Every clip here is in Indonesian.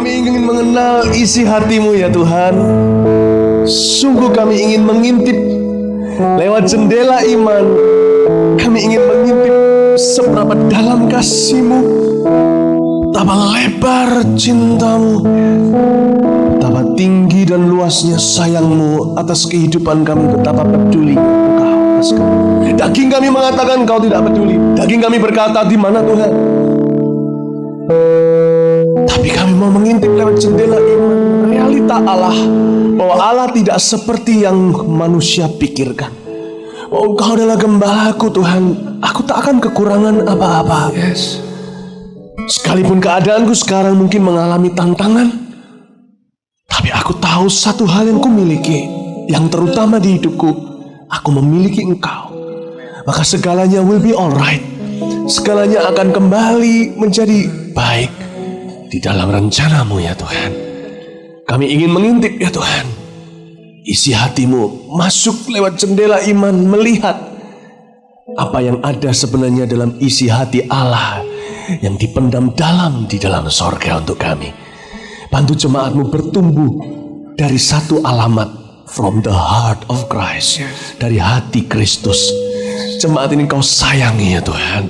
Kami ingin mengenal isi hati-Mu ya Tuhan. Sungguh kami ingin mengintip lewat jendela iman. Kami ingin mengintip seberapa dalam kasih-Mu, betapa lebar cinta-Mu, betapa tinggi dan luasnya sayang-Mu atas kehidupan kami, betapa peduli Engkau atas kami. Daging kami mengatakan Engkau tidak peduli. Daging kami berkata, di mana Tuhan? Tapi kami mau mengintip lewat jendela iman realita Allah, bahwa Allah tidak seperti yang manusia pikirkan. Oh, Engkau adalah gembalaku Tuhan. Aku tak akan kekurangan apa-apa. Yes. Sekalipun keadaanku sekarang mungkin mengalami tantangan, tapi aku tahu satu hal yang kumiliki, yang terutama di hidupku, aku memiliki Engkau. Maka segalanya will be alright. Segalanya akan kembali menjadi baik di dalam rencana-Mu ya Tuhan. Kami ingin mengintip ya Tuhan isi hati-Mu, masuk lewat jendela iman, melihat apa yang ada sebenarnya dalam isi hati Allah yang dipendam dalam di dalam sorga untuk kami. Bantu jemaat-Mu bertumbuh dari satu alamat, from the heart of Christ, dari hati Kristus. Jemaat ini Kau sayangi ya Tuhan,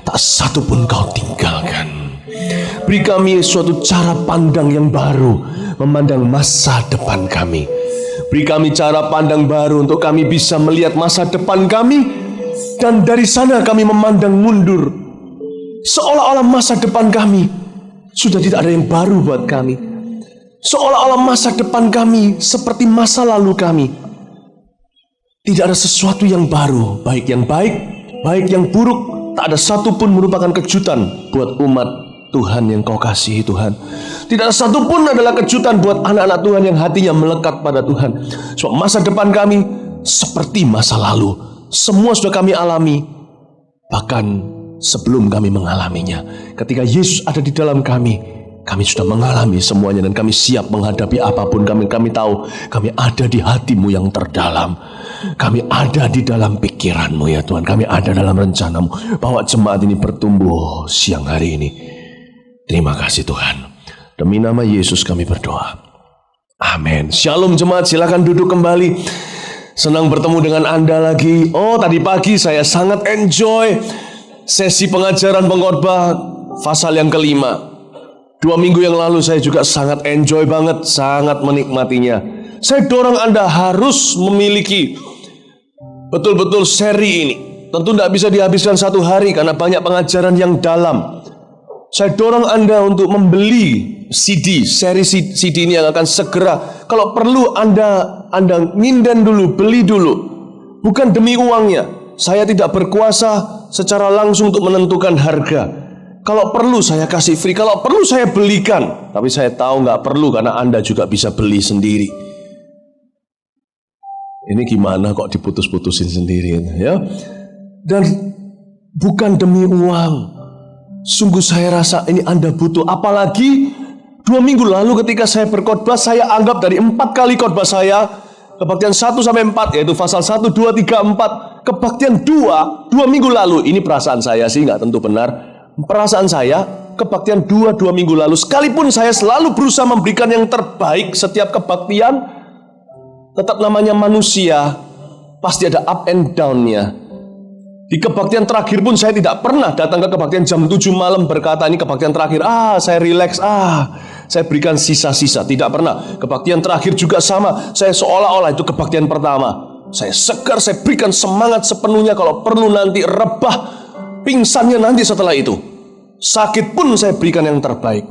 tak satu pun Kau tinggalkan. Beri kami suatu cara pandang yang baru memandang masa depan kami. Beri kami cara pandang baru untuk kami bisa melihat masa depan kami, dan dari sana kami memandang mundur, seolah-olah masa depan kami sudah tidak ada yang baru buat kami. Seolah-olah masa depan kami seperti masa lalu kami. Tidak ada sesuatu yang baru, baik yang baik, baik yang buruk. Tak ada satu pun merupakan kejutan buat umat Tuhan yang Kau kasihi Tuhan. Tidak ada satu pun adalah kejutan buat anak-anak Tuhan yang hatinya melekat pada Tuhan. Sebab masa depan kami seperti masa lalu. Semua sudah kami alami, bahkan sebelum kami mengalaminya. Ketika Yesus ada di dalam kami sudah mengalami semuanya, dan kami siap menghadapi apapun. Kami tahu kami ada di hati-Mu yang terdalam. Kami ada di dalam pikiran-Mu ya Tuhan. Kami ada dalam rencana-Mu, bahwa jemaat ini bertumbuh siang hari ini. Terima kasih Tuhan. Demi nama Yesus kami berdoa. Amin. Shalom jemaat, silakan duduk kembali. Senang bertemu dengan Anda lagi. Oh, tadi pagi saya sangat enjoy sesi pengajaran pengkhotbah pasal yang kelima. 2 minggu yang lalu saya juga sangat enjoy banget, sangat menikmatinya. Saya dorong Anda harus memiliki betul-betul seri ini. Tentu tidak bisa dihabiskan satu hari karena banyak pengajaran yang dalam. Saya dorong Anda untuk membeli CD, seri CD ini yang akan segera. Kalau perlu Anda nginden dulu, beli dulu. Bukan demi uangnya. Saya tidak berkuasa secara langsung untuk menentukan harga. Kalau perlu saya kasih free, kalau perlu saya belikan. Tapi saya tahu nggak perlu karena Anda juga bisa beli sendiri. Ini gimana kok diputus-putusin sendiri ya? Dan bukan demi uang. Sungguh saya rasa ini Anda butuh. Apalagi 2 minggu lalu ketika saya berkhotbah, saya anggap dari 4 kali khotbah saya, kebaktian 1-4, yaitu pasal 1, 2, 3, 4. Kebaktian 2 minggu lalu. Ini perasaan saya sih, nggak tentu benar. Perasaan saya, kebaktian 2 minggu lalu, sekalipun saya selalu berusaha memberikan yang terbaik setiap kebaktian, tetap namanya manusia, pasti ada up and down-nya. Di kebaktian terakhir pun saya tidak pernah datang ke kebaktian jam 7 malam berkata ini kebaktian terakhir, saya relax, saya berikan sisa-sisa. Tidak pernah. Kebaktian terakhir juga sama, saya seolah-olah itu kebaktian pertama. Saya segar, saya berikan semangat sepenuhnya. Kalau perlu nanti rebah, pingsannya nanti setelah itu. Sakit pun saya berikan yang terbaik.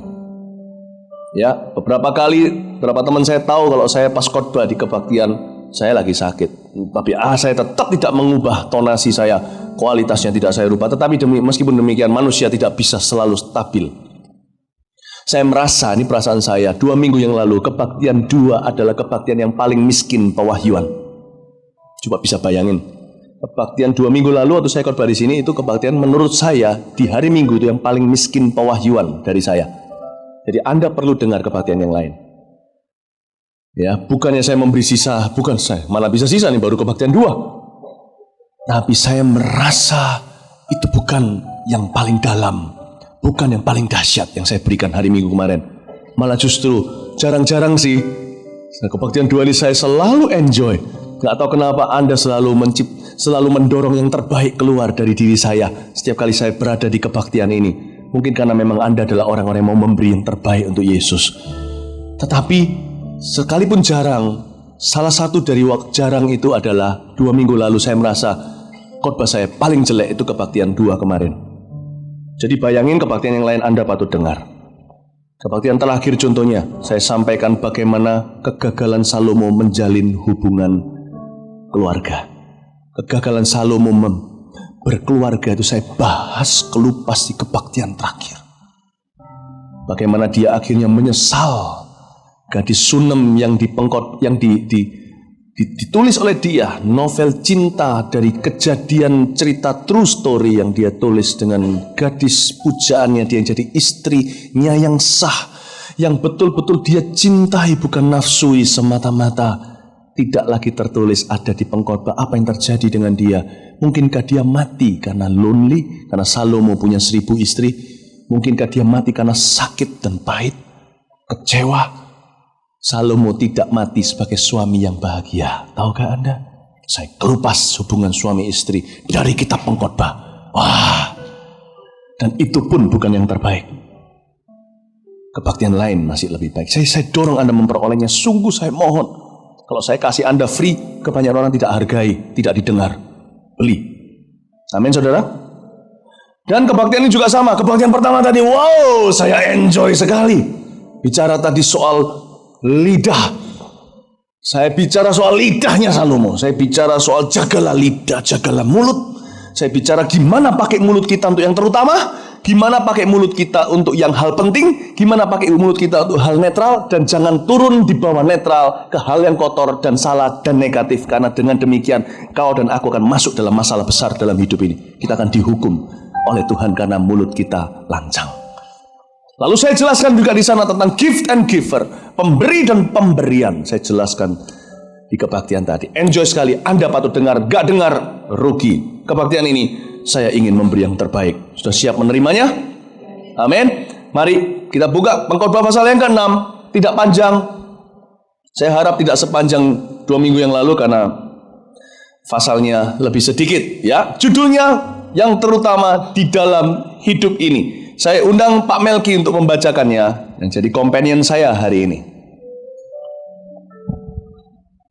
Ya, beberapa teman saya tahu kalau saya pas khotbah di kebaktian saya lagi sakit. Tapi saya tetap tidak mengubah tonasi saya, kualitasnya tidak saya rubah. Tetapi meskipun demikian manusia tidak bisa selalu stabil. Saya merasa, ini perasaan saya, 2 minggu yang lalu kebaktian 2 adalah kebaktian yang paling miskin pewahyuan. Coba bisa bayangin. Kebaktian 2 minggu lalu waktu saya khotbah di sini itu kebaktian menurut saya di hari Minggu itu yang paling miskin pewahyuan dari saya. Jadi Anda perlu dengar kebaktian yang lain. Ya, bukannya saya memberi sisa, bukan saya, malah bisa sisa nih baru kebaktian 2. Tapi saya merasa itu bukan yang paling dalam, bukan yang paling dahsyat yang saya berikan hari Minggu kemarin. Malah justru jarang-jarang sih kebaktian 2 ini saya selalu enjoy. Gak tahu kenapa Anda selalu mendorong yang terbaik keluar dari diri saya setiap kali saya berada di kebaktian ini. Mungkin karena memang Anda adalah orang-orang yang mau memberi yang terbaik untuk Yesus. Tetapi sekalipun jarang, salah satu dari waktu jarang itu adalah 2 minggu lalu saya merasa khotbah saya paling jelek itu kebaktian 2 kemarin. Jadi bayangin kebaktian yang lain Anda patut dengar. Kebaktian terakhir contohnya, saya sampaikan bagaimana kegagalan Salomo menjalin hubungan keluarga. Kegagalan Salomo berkeluarga itu saya bahas kelupas di kebaktian terakhir. Bagaimana dia akhirnya menyesal gadis Sunem yang ditulis oleh dia, novel cinta dari kejadian cerita true story yang dia tulis dengan gadis pujaannya, dia yang jadi istrinya yang sah, yang betul-betul dia cintai bukan nafsui semata-mata. Tidak lagi tertulis ada di pengkhotbah apa yang terjadi dengan dia. Mungkinkah dia mati karena lonely, karena Salomo punya 1000 istri? Mungkinkah dia mati karena sakit dan pahit, kecewa? Salomo tidak mati sebagai suami yang bahagia. Tahukah Anda? Saya kelupas hubungan suami istri dari kitab pengkhotbah. Wah, dan itu pun bukan yang terbaik. Kebaktian lain masih lebih baik. Saya dorong Anda memperolehnya. Sungguh saya mohon. Kalau saya kasih Anda free, kebanyakan orang tidak hargai, tidak didengar. Beli. Amin saudara. Dan kebaktian ini juga sama. Kebaktian pertama tadi, wow, saya enjoy sekali. Bicara tadi soal lidah. Saya bicara soal lidahnya Salomo. Saya bicara soal jagalah lidah, jagalah mulut. Saya bicara gimana pakai mulut kita untuk yang terutama, gimana pakai mulut kita untuk yang hal penting, gimana pakai mulut kita untuk hal netral, dan jangan turun di bawah netral ke hal yang kotor dan salah dan negatif. Karena dengan demikian kau dan aku akan masuk dalam masalah besar dalam hidup ini. Kita akan dihukum oleh Tuhan karena mulut kita lancang. Lalu saya jelaskan juga di sana tentang gift and giver, pemberi dan pemberian. Saya jelaskan di kebaktian tadi. Enjoy sekali, Anda patut dengar, gak dengar rugi. Kebaktian ini saya ingin memberi yang terbaik. Sudah siap menerimanya? Amin. Mari kita buka pengkhotbah pasal yang ke-6. Tidak panjang. Saya harap tidak sepanjang 2 minggu yang lalu karena pasalnya lebih sedikit. Ya, judulnya yang terutama di dalam hidup ini. Saya undang Pak Melki untuk membacakannya dan jadi companion saya hari ini.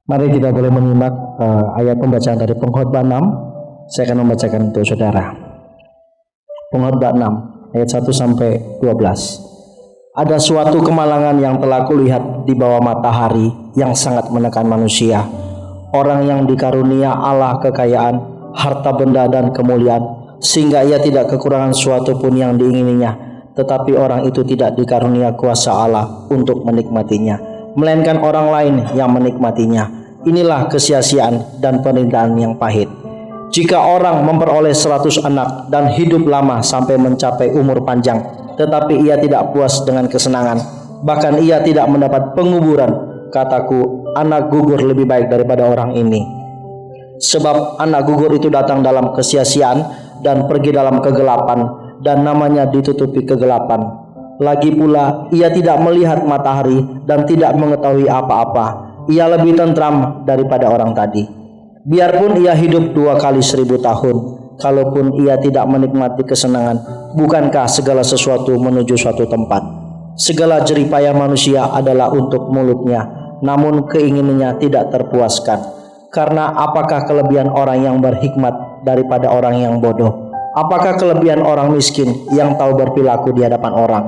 Mari kita boleh menyimak ayat pembacaan dari pengkhotbah 6. Saya akan membacakan untuk saudara. Pengkhotbah 6 ayat 1 sampai 12. Ada suatu kemalangan yang telah kulihat di bawah matahari yang sangat menekan manusia. Orang yang dikarunia Allah kekayaan, harta benda dan kemuliaan, sehingga ia tidak kekurangan suatu pun yang diingininya. Tetapi orang itu tidak dikarunia kuasa Allah untuk menikmatinya, melainkan orang lain yang menikmatinya. Inilah kesia-siaan dan penderitaan yang pahit. Jika orang memperoleh 100 anak dan hidup lama sampai mencapai umur panjang, tetapi ia tidak puas dengan kesenangan, bahkan ia tidak mendapat penguburan, kataku, anak gugur lebih baik daripada orang ini. Sebab anak gugur itu datang dalam kesia-siaan dan pergi dalam kegelapan, dan namanya ditutupi kegelapan. Lagi pula ia tidak melihat matahari dan tidak mengetahui apa-apa. Ia lebih tentram daripada orang tadi. Biarpun ia hidup 2 kali 1000 tahun, kalaupun ia tidak menikmati kesenangan, bukankah segala sesuatu menuju suatu tempat? Segala jeripayah manusia adalah untuk mulutnya, namun keinginannya tidak terpuaskan. Karena apakah kelebihan orang yang berhikmat daripada orang yang bodoh? Apakah kelebihan orang miskin yang tahu berperilaku di hadapan orang?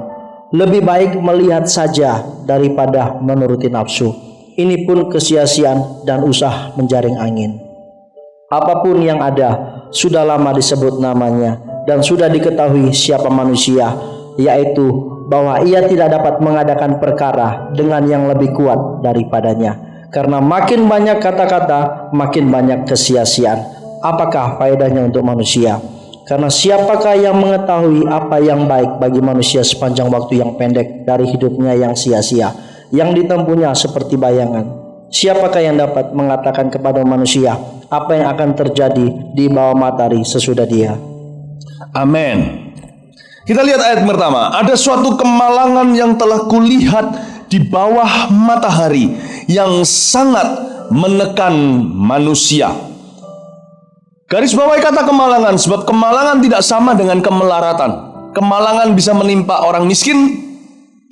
Lebih baik melihat saja daripada menuruti nafsu. Ini pun kesia-siaan dan usaha menjaring angin. Apapun yang ada sudah lama disebut namanya dan sudah diketahui siapa manusia, yaitu bahwa ia tidak dapat mengadakan perkara dengan yang lebih kuat daripadanya. Karena makin banyak kata-kata, makin banyak kesia-siaan. Apakah faedahnya untuk manusia? Karena siapakah yang mengetahui apa yang baik bagi manusia sepanjang waktu yang pendek dari hidupnya yang sia-sia, yang ditempuhnya seperti bayangan? Siapakah yang dapat mengatakan kepada manusia apa yang akan terjadi di bawah matahari sesudah dia? Amin. Kita lihat ayat pertama. Ada suatu kemalangan yang telah kulihat di bawah matahari yang sangat menekan manusia. Garis bawahi kata kemalangan, sebab kemalangan tidak sama dengan kemelaratan. Kemalangan bisa menimpa orang miskin,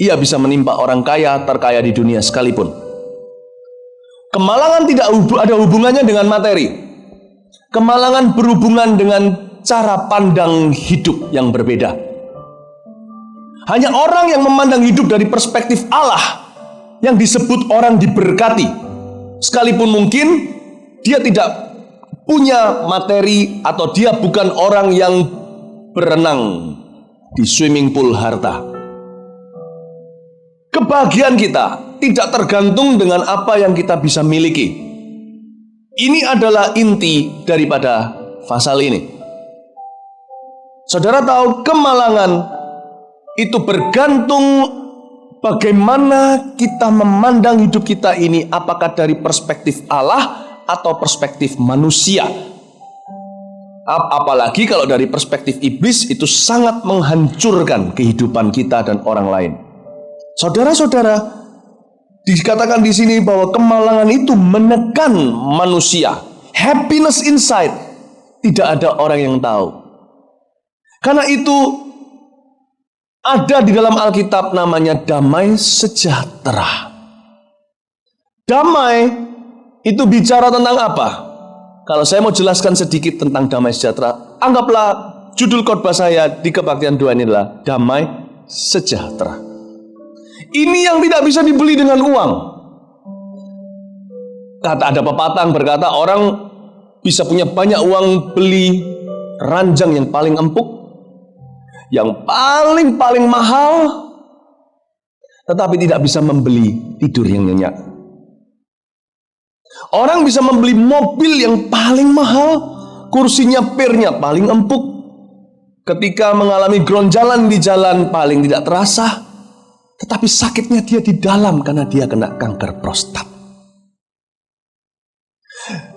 ia bisa menimpa orang kaya, terkaya di dunia sekalipun. Kemalangan tidak ada hubungannya dengan materi. Kemalangan berhubungan dengan cara pandang hidup yang berbeda. Hanya orang yang memandang hidup dari perspektif Allah yang disebut orang diberkati. Sekalipun mungkin dia tidak punya materi atau dia bukan orang yang berenang di swimming pool harta. Kebahagiaan kita tidak tergantung dengan apa yang kita bisa miliki. Ini adalah inti daripada pasal ini. Saudara tahu, kemalangan itu bergantung bagaimana kita memandang hidup kita ini, apakah dari perspektif Allah atau perspektif manusia. Apalagi kalau dari perspektif iblis, itu sangat menghancurkan kehidupan kita dan orang lain. Saudara-saudara, dikatakan di sini bahwa kemalangan itu menekan manusia. Happiness inside, tidak ada orang yang tahu. Karena itu ada di dalam Alkitab namanya damai sejahtera. Damai itu bicara tentang apa? Kalau saya mau jelaskan sedikit tentang damai sejahtera, anggaplah judul khotbah saya di Kebaktian 2 ini adalah damai sejahtera. Ini yang tidak bisa dibeli dengan uang. Kata ada pepatah berkata, orang bisa punya banyak uang beli ranjang yang paling empuk, yang paling mahal, tetapi tidak bisa membeli tidur yang nyenyak. Orang bisa membeli mobil yang paling mahal, kursinya pirnya paling empuk, ketika mengalami gronjalan di jalan paling tidak terasa, tetapi sakitnya dia di dalam karena dia kena kanker prostat.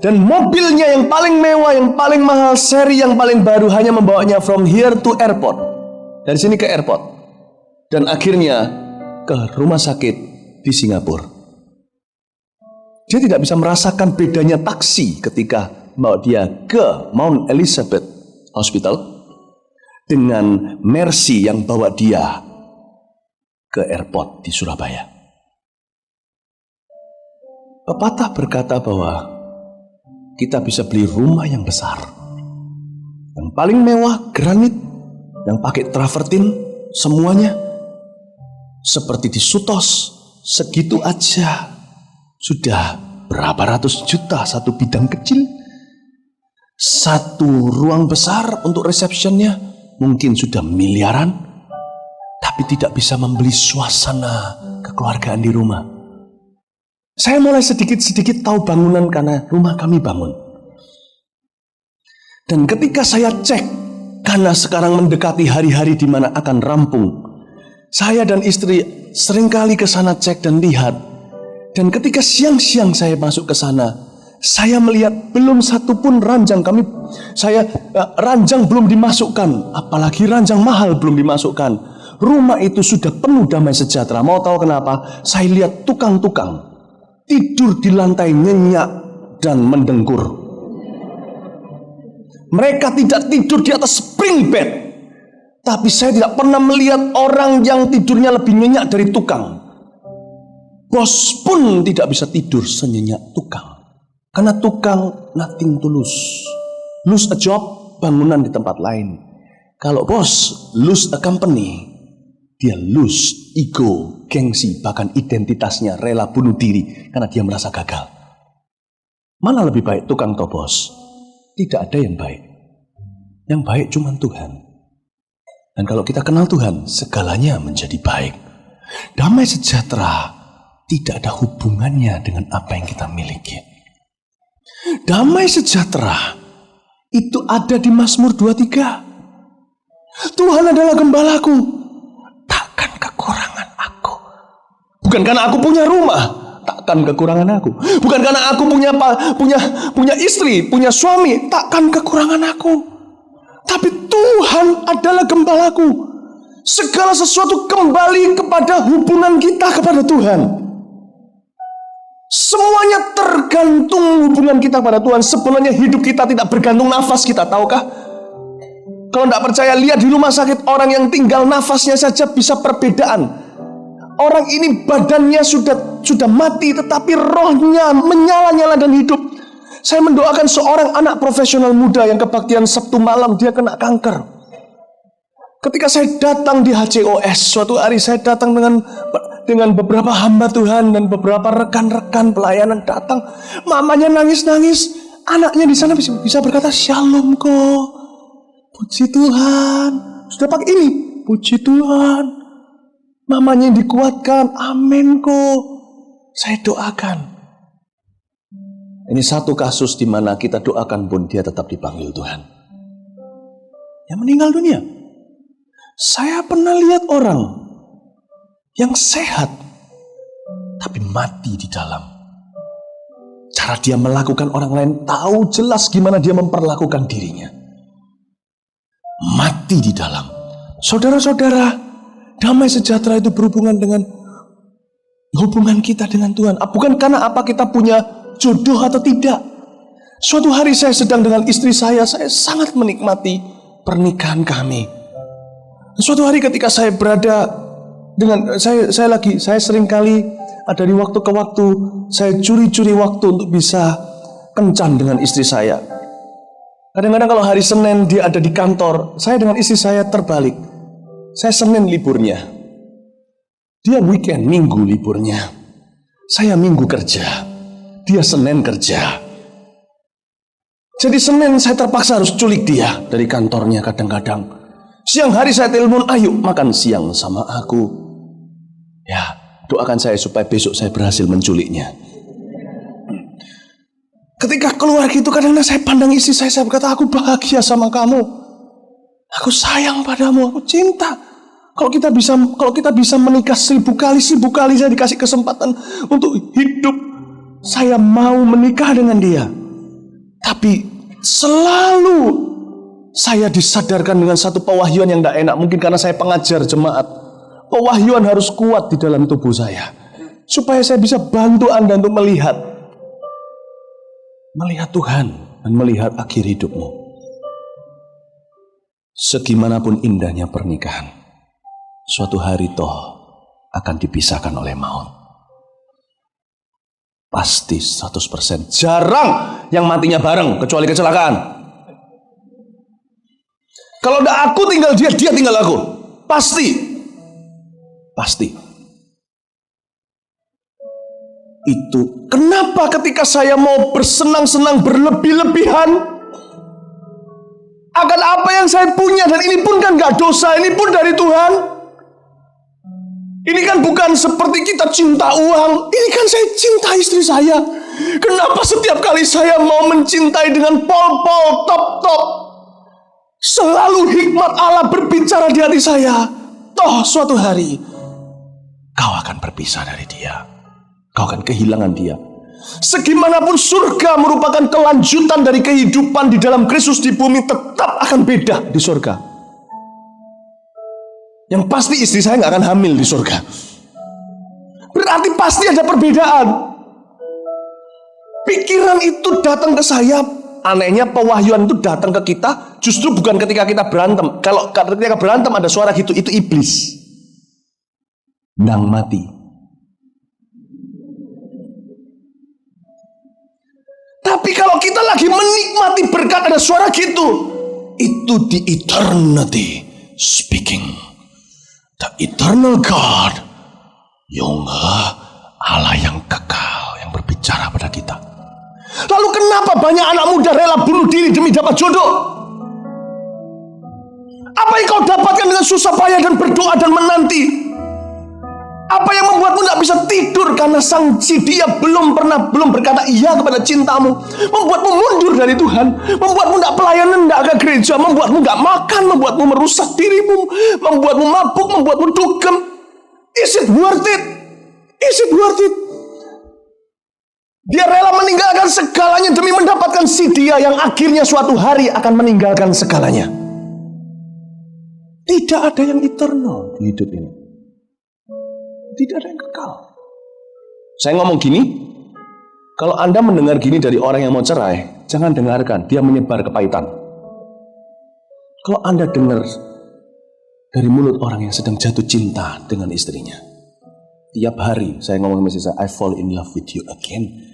Dan mobilnya yang paling mewah, yang paling mahal, seri yang paling baru hanya membawanya from here to airport. Dari sini ke airport. Dan akhirnya ke rumah sakit di Singapura. Dia tidak bisa merasakan bedanya taksi ketika bawa dia ke Mount Elizabeth Hospital dengan Mercy yang bawa dia ke airport di Surabaya. Pepatah berkata bahwa kita bisa beli rumah yang besar, yang paling mewah, granit, yang pakai travertin, semuanya seperti di Sutos, segitu aja sudah berapa ratus juta satu bidang kecil. Satu ruang besar untuk resepsionnya mungkin sudah miliaran, tapi tidak bisa membeli suasana kekeluargaan di rumah. Saya mulai sedikit-sedikit tahu bangunan karena rumah kami bangun. Dan ketika saya cek, karena sekarang mendekati hari-hari di mana akan rampung, saya dan istri seringkali ke sana cek dan lihat. Dan ketika siang-siang saya masuk ke sana, saya melihat belum satu pun ranjang ranjang belum dimasukkan, apalagi ranjang mahal belum dimasukkan. Rumah itu sudah penuh damai sejahtera. Mau tahu kenapa? Saya lihat tukang-tukang tidur di lantai nyenyak dan mendengkur. Mereka tidak tidur di atas spring bed. Tapi saya tidak pernah melihat orang yang tidurnya lebih nyenyak dari tukang. Bos pun tidak bisa tidur senyenyak tukang. Karena tukang nothing to lose. Lose a job, bangunan di tempat lain. Kalau bos lose a company, dia lose ego, gengsi, bahkan identitasnya, rela bunuh diri karena dia merasa gagal. Mana lebih baik, tukang atau bos? Tidak ada yang baik. Yang baik cuma Tuhan. Dan kalau kita kenal Tuhan, segalanya menjadi baik. Damai sejahtera tidak ada hubungannya dengan apa yang kita miliki. Damai sejahtera itu ada di Mazmur 23. Tuhan adalah gembalaku, takkan kekurangan aku. Bukan karena aku punya rumah, takkan kekurangan aku. Bukan karena aku punya istri, punya suami, takkan kekurangan aku. Tapi Tuhan adalah gembalaku. Segala sesuatu kembali kepada hubungan kita kepada Tuhan. Semuanya tergantung hubungan kita pada Tuhan. Sebenarnya hidup kita tidak bergantung nafas kita, tahukah? Kalau tidak percaya, lihat di rumah sakit orang yang tinggal nafasnya saja bisa perbedaan. Orang ini badannya sudah mati, tetapi rohnya menyala-nyala dan hidup. Saya mendoakan seorang anak profesional muda yang kebaktian Sabtu malam, dia kena kanker. Ketika saya datang di HCOS, suatu hari saya datang dengan beberapa hamba Tuhan dan beberapa rekan-rekan pelayanan datang. Mamanya nangis-nangis, anaknya di sana bisa berkata, "Shalom kok, puji Tuhan." Sudah pakai ini, puji Tuhan. Mamanya dikuatkan, amin kok. Saya doakan. Ini satu kasus di mana kita doakan pun dia tetap dipanggil Tuhan. Yang meninggal dunia. Saya pernah lihat orang yang sehat tapi mati di dalam. Cara dia melakukan orang lain, tahu jelas gimana dia memperlakukan dirinya. Mati di dalam. Saudara-saudara, damai sejahtera itu berhubungan dengan hubungan kita dengan Tuhan. Bukan karena apa kita punya jodoh atau tidak. Suatu hari saya sedang dengan istri saya sangat menikmati pernikahan kami. Suatu hari ketika saya berada dengan saya sering kali ada di waktu ke waktu saya curi-curi waktu untuk bisa kencan dengan istri saya. Kadang-kadang kalau hari Senin dia ada di kantor, saya dengan istri saya terbalik. Saya Senin liburnya, dia weekend, Minggu liburnya. Saya Minggu kerja, dia Senin kerja. Jadi Senin saya terpaksa harus culik dia dari kantornya kadang-kadang. Siang hari saya telepon, "Ayo makan siang sama aku." Ya, doakan saya supaya besok saya berhasil menculiknya. Ketika keluar gitu, kadang-kadang saya pandang istri saya berkata, "Aku bahagia sama kamu. Aku sayang padamu, aku cinta." Kalau kita bisa menikah 1000 kali saya dikasih kesempatan untuk hidup, saya mau menikah dengan dia. Tapi selalu saya disadarkan dengan satu pewahyuan yang tidak enak. Mungkin karena saya pengajar jemaat. Pewahyuan harus kuat di dalam tubuh saya. Supaya saya bisa bantu Anda untuk melihat Tuhan dan melihat akhir hidupmu. Segimanapun indahnya pernikahan, suatu hari toh akan dipisahkan oleh maut. Pasti 100%. Jarang yang matinya bareng, kecuali kecelakaan. Kalau udah aku tinggal dia tinggal aku. Pasti. Itu kenapa ketika saya mau bersenang-senang berlebih-lebihan akan apa yang saya punya, dan ini pun kan gak dosa, ini pun dari Tuhan. Ini kan bukan seperti kita cinta uang, ini kan saya cinta istri saya. Kenapa setiap kali saya mau mencintai dengan pol-pol, top-top, selalu hikmat Allah berbicara di hati saya. Toh suatu hari kau akan berpisah dari dia. Kau akan kehilangan dia. Segimanapun surga merupakan kelanjutan dari kehidupan di dalam Kristus di bumi, tetap akan beda di surga. Yang pasti istri saya gak akan hamil di surga. Berarti pasti ada perbedaan. Pikiran itu datang ke saya. Anehnya pewahyuan itu datang ke kita justru bukan ketika kita berantem. Kalau ketika berantem ada suara gitu, itu iblis. Nang mati. Tapi kalau kita lagi menikmati berkat ada suara gitu, itu di eternity speaking. The eternal God, Yongha, Allah yang kekal, yang berbicara pada kita. Lalu kenapa banyak anak muda rela bunuh diri demi dapat jodoh? Apa yang kau dapatkan dengan susah payah dan berdoa dan menanti? Apa yang membuatmu tidak bisa tidur karena si dia belum berkata iya kepada cintamu, membuatmu mundur dari Tuhan, membuatmu tidak pelayanan, tidak ke gereja, membuatmu tidak makan, membuatmu merusak dirimu, membuatmu mabuk, membuatmu dugem. Is it worth it? Is it worth it? Dia rela meninggalkan segalanya demi mendapatkan si dia yang akhirnya suatu hari akan meninggalkan segalanya. Tidak ada yang eternal di hidup ini. Tidak ada yang kekal. Saya ngomong gini, kalau Anda mendengar gini dari orang yang mau cerai, jangan dengarkan, dia menyebar kepahitan. Kalau Anda dengar dari mulut orang yang sedang jatuh cinta dengan istrinya, tiap hari saya ngomong sama istri saya, I fall in love with you again.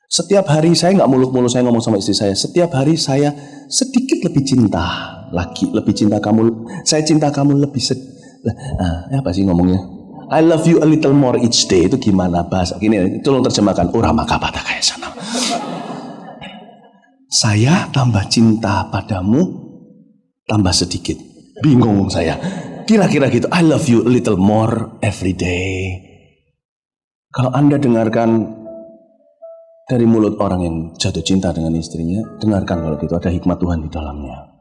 Setiap hari saya nggak muluk-muluk, saya ngomong sama istri saya, setiap hari saya sedikit lebih cinta lagi, lebih cinta kamu, saya cinta kamu lebih apa sih ngomongnya? I love you a little more each day. Itu gimana bahasa? Gini, tolong terjemahkan. Urama kapata kayak sana. Saya tambah cinta padamu, tambah sedikit. Bingung saya. Kira-kira gitu. I love you a little more every day. Kalau Anda dengarkan dari mulut orang yang jatuh cinta dengan istrinya, dengarkan kalau gitu ada hikmat Tuhan di dalamnya.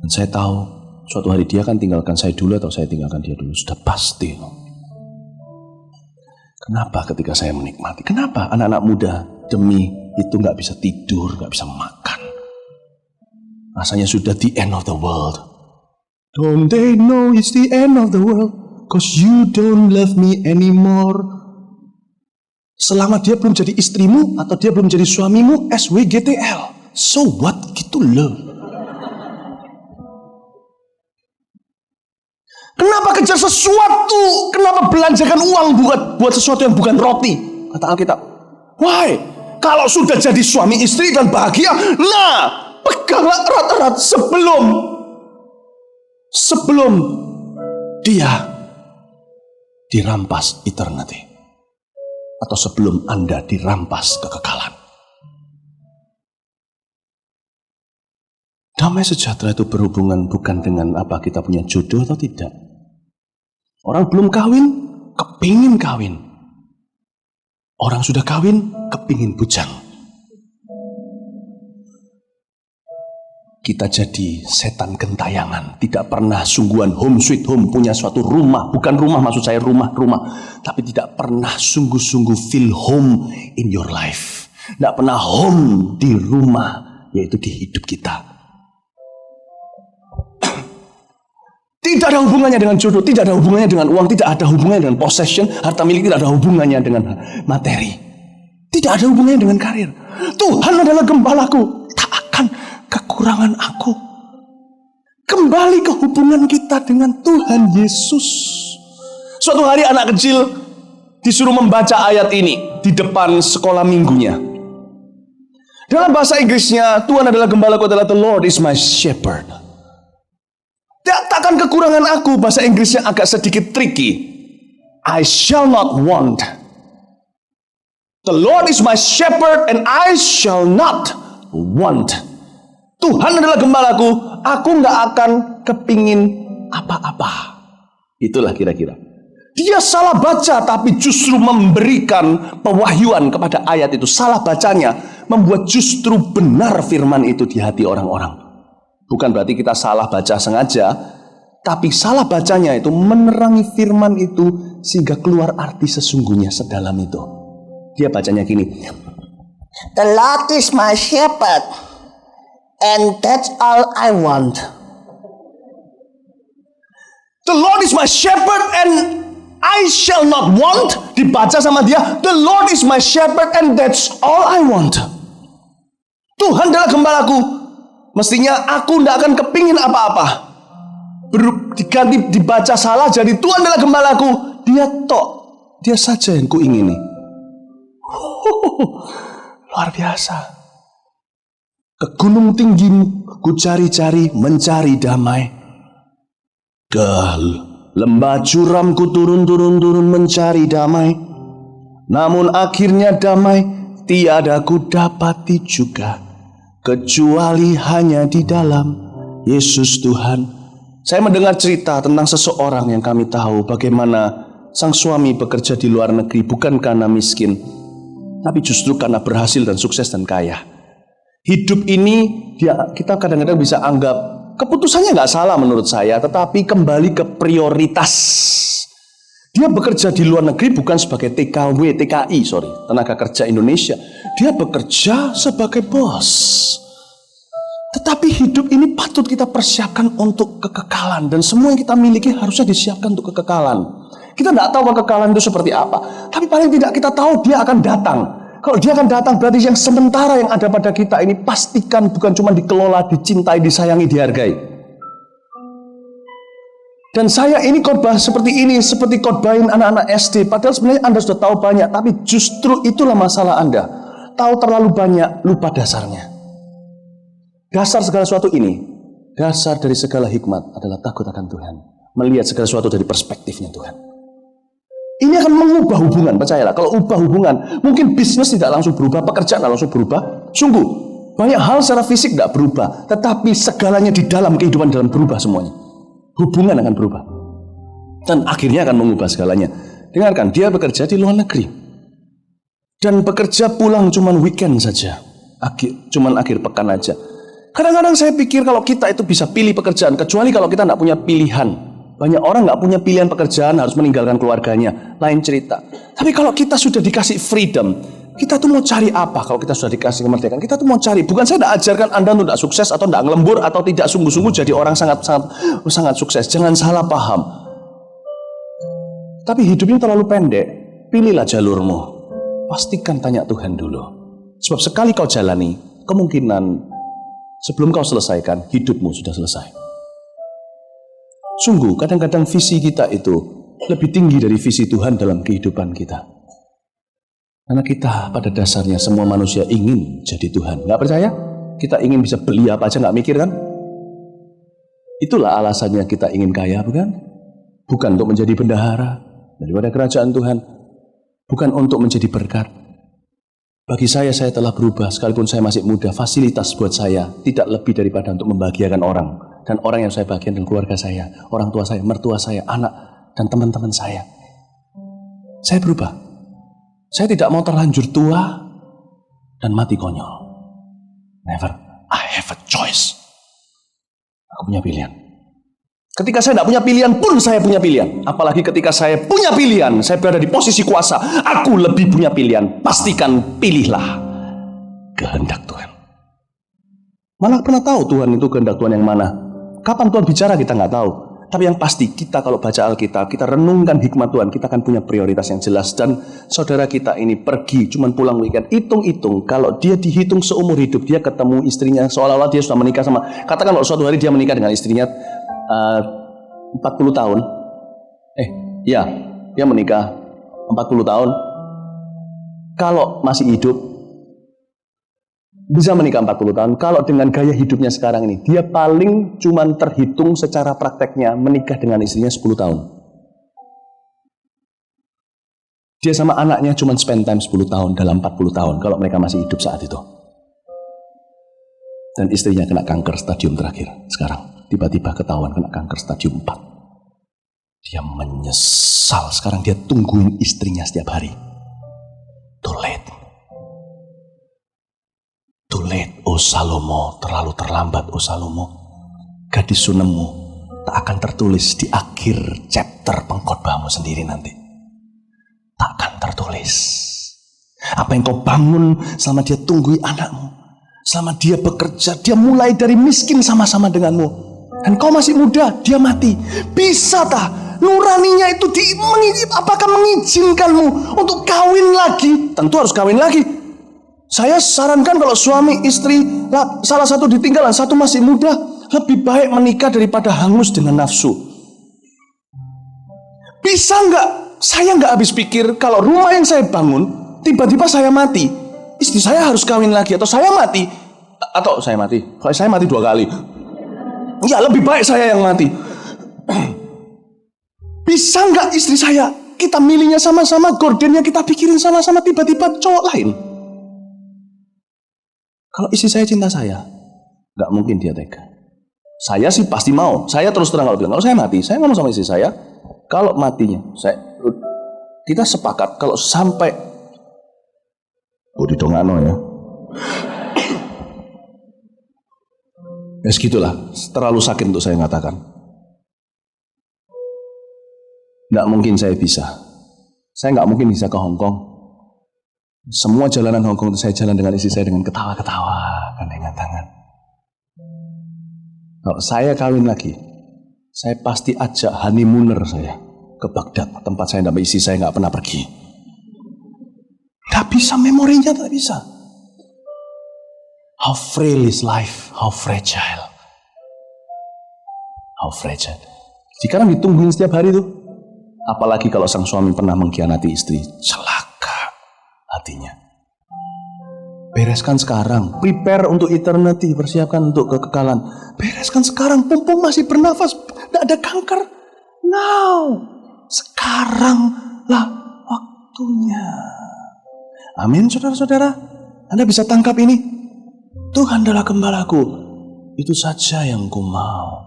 Dan saya tahu suatu hari dia akan tinggalkan saya dulu atau saya tinggalkan dia dulu. Sudah pasti. Kenapa ketika saya menikmati? Kenapa anak-anak muda demi itu gak bisa tidur, gak bisa makan? Rasanya sudah the end of the world. Don't they know it's the end of the world? Cause you don't love me anymore. Selama dia belum jadi istrimu atau dia belum jadi suamimu, SWGTL. So what? Gitu loh. Kenapa kejar sesuatu? Kenapa belanjakan uang buat sesuatu yang bukan roti? Kata Alkitab. Why? Kalau sudah jadi suami istri dan bahagia, nah, peganglah erat-erat sebelum dia dirampas eternity. Atau sebelum Anda dirampas kekekalan. Damai sejahtera itu berhubungan bukan dengan apa kita punya jodoh atau tidak. Orang belum kawin, kepingin kawin. Orang sudah kawin, kepingin bujang. Kita jadi setan gentayangan, tidak pernah sungguhan home sweet home, punya suatu rumah, bukan rumah maksud saya rumah, tapi tidak pernah sungguh-sungguh feel home in your life. Tidak pernah home di rumah, yaitu di hidup kita. Tidak ada hubungannya dengan jodoh, tidak ada hubungannya dengan uang, tidak ada hubungannya dengan possession, harta milik, tidak ada hubungannya dengan materi. Tidak ada hubungannya dengan karir. Tuhan adalah gembalaku, tak akan kekurangan aku. Kembali ke hubungan kita dengan Tuhan Yesus. Suatu hari anak kecil disuruh membaca ayat ini di depan sekolah minggunya. Dalam bahasa Inggrisnya, Tuhan adalah gembalaku adalah the Lord is my shepherd. Takkan kekurangan aku, bahasa Inggrisnya agak sedikit tricky. I shall not want. The Lord is my shepherd and I shall not want. Tuhan adalah gembalaku, aku gak akan kepingin apa-apa. Itulah kira-kira. Dia salah baca tapi justru memberikan pewahyuan kepada ayat itu. Salah bacanya membuat justru benar firman itu di hati orang-orang. Bukan berarti kita salah baca sengaja, tapi salah bacanya itu menerangi firman itu sehingga keluar arti sesungguhnya sedalam itu. Dia bacanya gini. The Lord is my shepherd and that's all I want. The Lord is my shepherd and I shall not want. Dibaca sama dia, the Lord is my shepherd and that's all I want. Tuhan adalah gembalaku, mestinya aku tidak akan kepingin apa-apa. Diganti dibaca salah jadi Tuhan adalah gembalaku, dia saja yang kuingini. Luar biasa. Ke gunung tinggi ku cari-cari mencari damai. Ke lembah curam ku turun mencari damai. Namun akhirnya damai tiada ku dapati juga, kecuali hanya di dalam Yesus Tuhan. Saya mendengar cerita tentang seseorang yang kami tahu bagaimana sang suami bekerja di luar negeri bukan karena miskin, tapi justru karena berhasil dan sukses dan kaya. Hidup ini kita kadang-kadang bisa anggap keputusannya nggak salah menurut saya, tetapi kembali ke prioritas. Dia bekerja di luar negeri bukan sebagai TKI, tenaga kerja Indonesia. Dia bekerja sebagai bos. Tetapi hidup ini patut kita persiapkan untuk kekekalan. Dan semua yang kita miliki harusnya disiapkan untuk kekekalan. Kita tidak tahu kekekalan itu seperti apa. Tapi paling tidak kita tahu dia akan datang. Kalau dia akan datang berarti yang sementara yang ada pada kita ini pastikan bukan cuma dikelola, dicintai, disayangi, dihargai. Dan saya ini khotbah seperti ini, seperti khotbahin anak-anak SD. Padahal sebenarnya Anda sudah tahu banyak, tapi justru itulah masalah Anda. Tahu terlalu banyak, lupa dasarnya. Dasar segala sesuatu ini, dasar dari segala hikmat adalah takut akan Tuhan. Melihat segala sesuatu dari perspektifnya Tuhan. Ini akan mengubah hubungan, percayalah. Kalau ubah hubungan, mungkin bisnis tidak langsung berubah, pekerjaan tidak langsung berubah. Sungguh, banyak hal secara fisik tidak berubah. Tetapi segalanya di dalam kehidupan dalam berubah semuanya. Hubungan akan berubah. Dan akhirnya akan mengubah segalanya. Dengarkan, dia bekerja di luar negeri. Dan bekerja pulang cuman weekend saja. Cuman akhir pekan aja. Kadang-kadang saya pikir kalau kita itu bisa pilih pekerjaan, kecuali kalau kita tidak punya pilihan. Banyak orang nggak punya pilihan pekerjaan, harus meninggalkan keluarganya. Lain cerita. Tapi kalau kita sudah dikasih freedom, kita tuh mau cari apa kalau kita sudah dikasih kemerdekaan? Kita tuh mau cari. Bukan saya tidak ajarkan Anda untuk tidak sukses atau tidak ngelembur atau tidak sungguh-sungguh jadi orang sangat sukses. Jangan salah paham. Tapi hidupnya terlalu pendek. Pilihlah jalurmu. Pastikan tanya Tuhan dulu. Sebab sekali kau jalani, kemungkinan sebelum kau selesaikan, hidupmu sudah selesai. Sungguh, kadang-kadang visi kita itu lebih tinggi dari visi Tuhan dalam kehidupan kita. Karena kita pada dasarnya semua manusia ingin jadi Tuhan. Nggak percaya? Kita ingin bisa beli apa aja, nggak mikir kan? Itulah alasannya kita ingin kaya, bukan? Bukan untuk menjadi bendahara daripada kerajaan Tuhan. Bukan untuk menjadi berkat. Bagi saya telah berubah, sekalipun saya masih muda, fasilitas buat saya tidak lebih daripada untuk membahagiakan orang. Dan orang yang saya bahagiakan adalah keluarga saya, orang tua saya, mertua saya, anak, dan teman-teman saya. Saya berubah. Saya tidak mau terlanjur tua dan mati konyol. Never. I have a choice. Aku punya pilihan. Ketika saya tidak punya pilihan pun saya punya pilihan. Apalagi ketika saya punya pilihan, saya berada di posisi kuasa, aku lebih punya pilihan. Pastikan pilihlah kehendak Tuhan. Mana pernah tahu Tuhan itu kehendak Tuhan yang mana? Kapan Tuhan bicara kita nggak tahu. Tapi yang pasti kita kalau baca Alkitab, kita renungkan hikmat Tuhan, kita akan punya prioritas yang jelas. Dan saudara kita ini pergi, cuman pulang weekend. Hitung-hitung, kalau dia dihitung seumur hidup, dia ketemu istrinya, seolah-olah dia sudah menikah sama, katakan kalau suatu hari dia menikah dengan istrinya 40 tahun. Iya, dia menikah 40 tahun. Kalau masih hidup, bisa menikah 40 tahun. Kalau dengan gaya hidupnya sekarang ini, dia paling cuman terhitung secara prakteknya menikah dengan istrinya 10 tahun. Dia sama anaknya cuman spend time 10 tahun dalam 40 tahun kalau mereka masih hidup saat itu. Dan istrinya kena kanker stadium terakhir sekarang. Tiba-tiba ketahuan kena kanker stadium 4. Dia menyesal. Sekarang dia tungguin istrinya setiap hari. Too late. Too late, oh Salomo. Terlalu terlambat, oh Salomo. Gadis Sunammu tak akan tertulis di akhir chapter pengkhotbahmu sendiri nanti. Tak akan tertulis. Apa yang kau bangun selama dia tunggui anakmu, selama dia bekerja, dia mulai dari miskin sama-sama denganmu. Dan kau masih muda, dia mati. Bisa tak nuraninya itu apakah mengizinkanmu untuk kawin lagi? Tentu harus kawin lagi. Saya sarankan kalau suami istri salah satu ditinggal dan satu masih muda, lebih baik menikah daripada hangus dengan nafsu. Bisa nggak? Saya nggak habis pikir kalau rumah yang saya bangun tiba-tiba saya mati, istri saya harus kawin lagi atau saya mati. Kalau saya mati 2 kali. Ya lebih baik saya yang mati. Bisa nggak istri saya, kita milihnya sama-sama, gordennya kita pikirin sama-sama, tiba-tiba cowok lain. Kalau istri saya cinta saya, nggak mungkin dia tega. Saya sih pasti mau. Saya terus terang kalau saya mati, saya ngomong sama istri saya, kalau matinya, kita sepakat kalau sampai di dongano ya. Ya segitulah, terlalu sakit untuk saya mengatakan. Nggak mungkin saya bisa. Saya nggak mungkin bisa ke Hong Kong. Semua jalanan Hong Kong itu saya jalan dengan istri saya dengan ketawa-ketawa, gandengan tangan. Kalau saya kawin lagi, saya pasti ajak honeymooner saya ke Baghdad, tempat saya dan istri saya nggak pernah pergi. Nggak bisa, memorinya tak bisa. How frail is life, how fragile. How fragile. Sekarang ditungguin setiap hari tuh. Apalagi kalau sang suami pernah mengkhianati istri, celaka hatinya. Bereskan sekarang, prepare untuk eternity, persiapkan untuk kekekalan. Bereskan sekarang, mumpung masih bernafas, tidak ada kanker. Now, sekarang lah waktunya. Amin, saudara-saudara. Anda bisa tangkap ini. Tuhan adalah gembalaku, itu saja yang ku mau.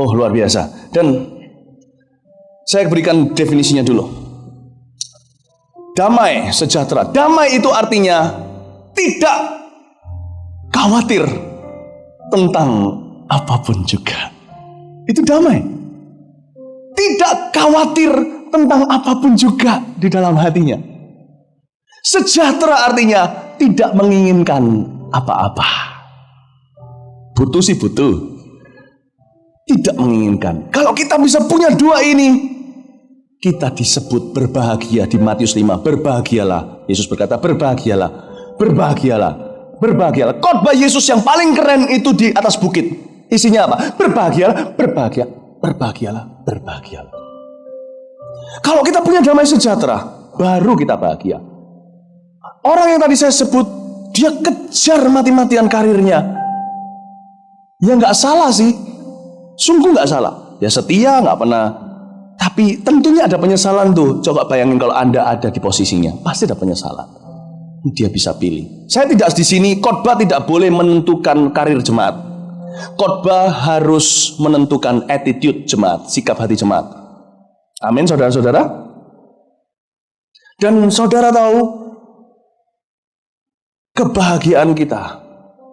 Oh, luar biasa. Dan saya berikan definisinya dulu. Damai sejahtera. Damai itu artinya tidak khawatir tentang apapun juga. Itu damai. Tidak khawatir tentang apapun juga di dalam hatinya. Sejahtera artinya tidak menginginkan apa-apa. Butuh sih butuh. Tidak menginginkan. Kalau kita bisa punya dua ini, kita disebut berbahagia. Di Matius 5, berbahagialah. Yesus berkata, berbahagialah, berbahagialah, berbahagialah. Khotbah Yesus yang paling keren itu di atas bukit. Isinya apa? Berbahagialah, berbahagia, berbahagialah, berbahagialah. Kalau kita punya damai sejahtera, baru kita bahagia. Orang yang tadi saya sebut, dia kejar mati-matian karirnya. Ya nggak salah sih. Sungguh nggak salah. Ya setia, nggak pernah. Tapi tentunya ada penyesalan tuh. Coba bayangin kalau Anda ada di posisinya, pasti ada penyesalan. Dia bisa pilih. Saya tidak di sini. Khotbah tidak boleh menentukan karir jemaat. Khotbah harus menentukan attitude jemaat, sikap hati jemaat. Amin, saudara-saudara. Dan saudara tahu, kebahagiaan kita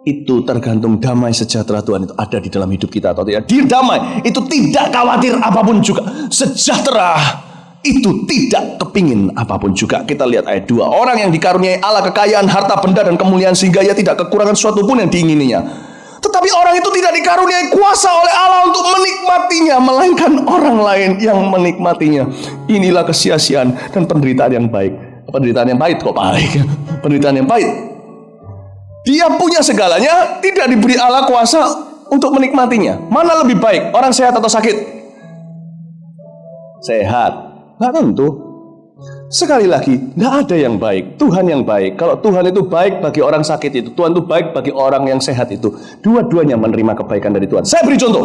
itu tergantung damai sejahtera Tuhan itu ada di dalam hidup kita atau tidak. Dia damai, itu tidak khawatir apapun juga. Sejahtera, itu tidak kepingin apapun juga. Kita lihat ayat 2. Orang yang dikaruniai Allah kekayaan, harta benda dan kemuliaan sehingga ia tidak kekurangan suatu pun yang diingininya. Tetapi orang itu tidak dikaruniai kuasa oleh Allah untuk menikmatinya, melainkan orang lain yang menikmatinya. Inilah kesia-siaan dan penderitaan yang baik. Penderitaan yang pahit kok baik? Penderitaan yang pahit. Dia punya segalanya, tidak diberi Allah kuasa untuk menikmatinya. Mana lebih baik, orang sehat atau sakit? Sehat. Nggak tentu. Sekali lagi, nggak ada yang baik. Tuhan yang baik. Kalau Tuhan itu baik bagi orang sakit itu, Tuhan itu baik bagi orang yang sehat itu. Dua-duanya menerima kebaikan dari Tuhan. Saya beri contoh.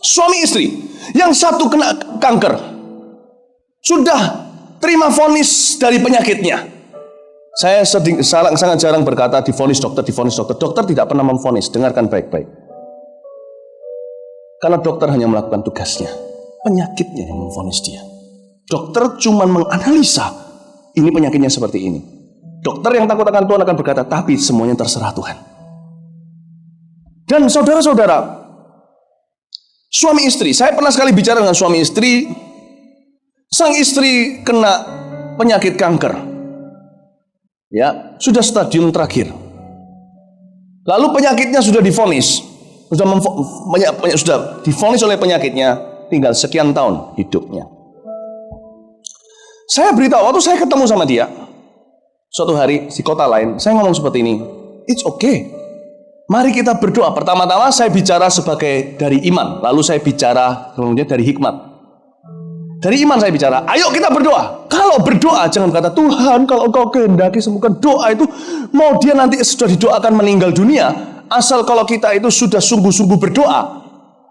Suami istri, yang satu kena kanker, sudah terima vonis dari penyakitnya. Saya sangat jarang berkata divonis dokter, divonis dokter. Dokter tidak pernah memvonis, dengarkan baik-baik. Karena dokter hanya melakukan tugasnya. Penyakitnya yang memvonis dia. Dokter cuma menganalisa, ini penyakitnya seperti ini. Dokter yang takut akan Tuhan akan berkata, tapi semuanya terserah Tuhan. Dan saudara-saudara, suami istri, saya pernah sekali bicara dengan suami istri. Sang istri kena penyakit kanker. Ya, sudah stadium terakhir. Lalu penyakitnya sudah divonis, sudah divonis oleh penyakitnya, tinggal sekian tahun hidupnya. Saya beritahu, waktu saya ketemu sama dia suatu hari di kota lain, saya ngomong seperti ini, it's okay. Mari kita berdoa. Pertama-tama saya bicara sebagai dari iman, lalu saya bicara kemudian dari hikmat. Dari iman saya bicara, ayo kita berdoa. Kalau berdoa jangan kata Tuhan kalau Engkau kehendaki sembuhkan. Doa itu mau dia nanti sudah didoakan meninggal dunia, asal kalau kita itu sudah sungguh-sungguh berdoa,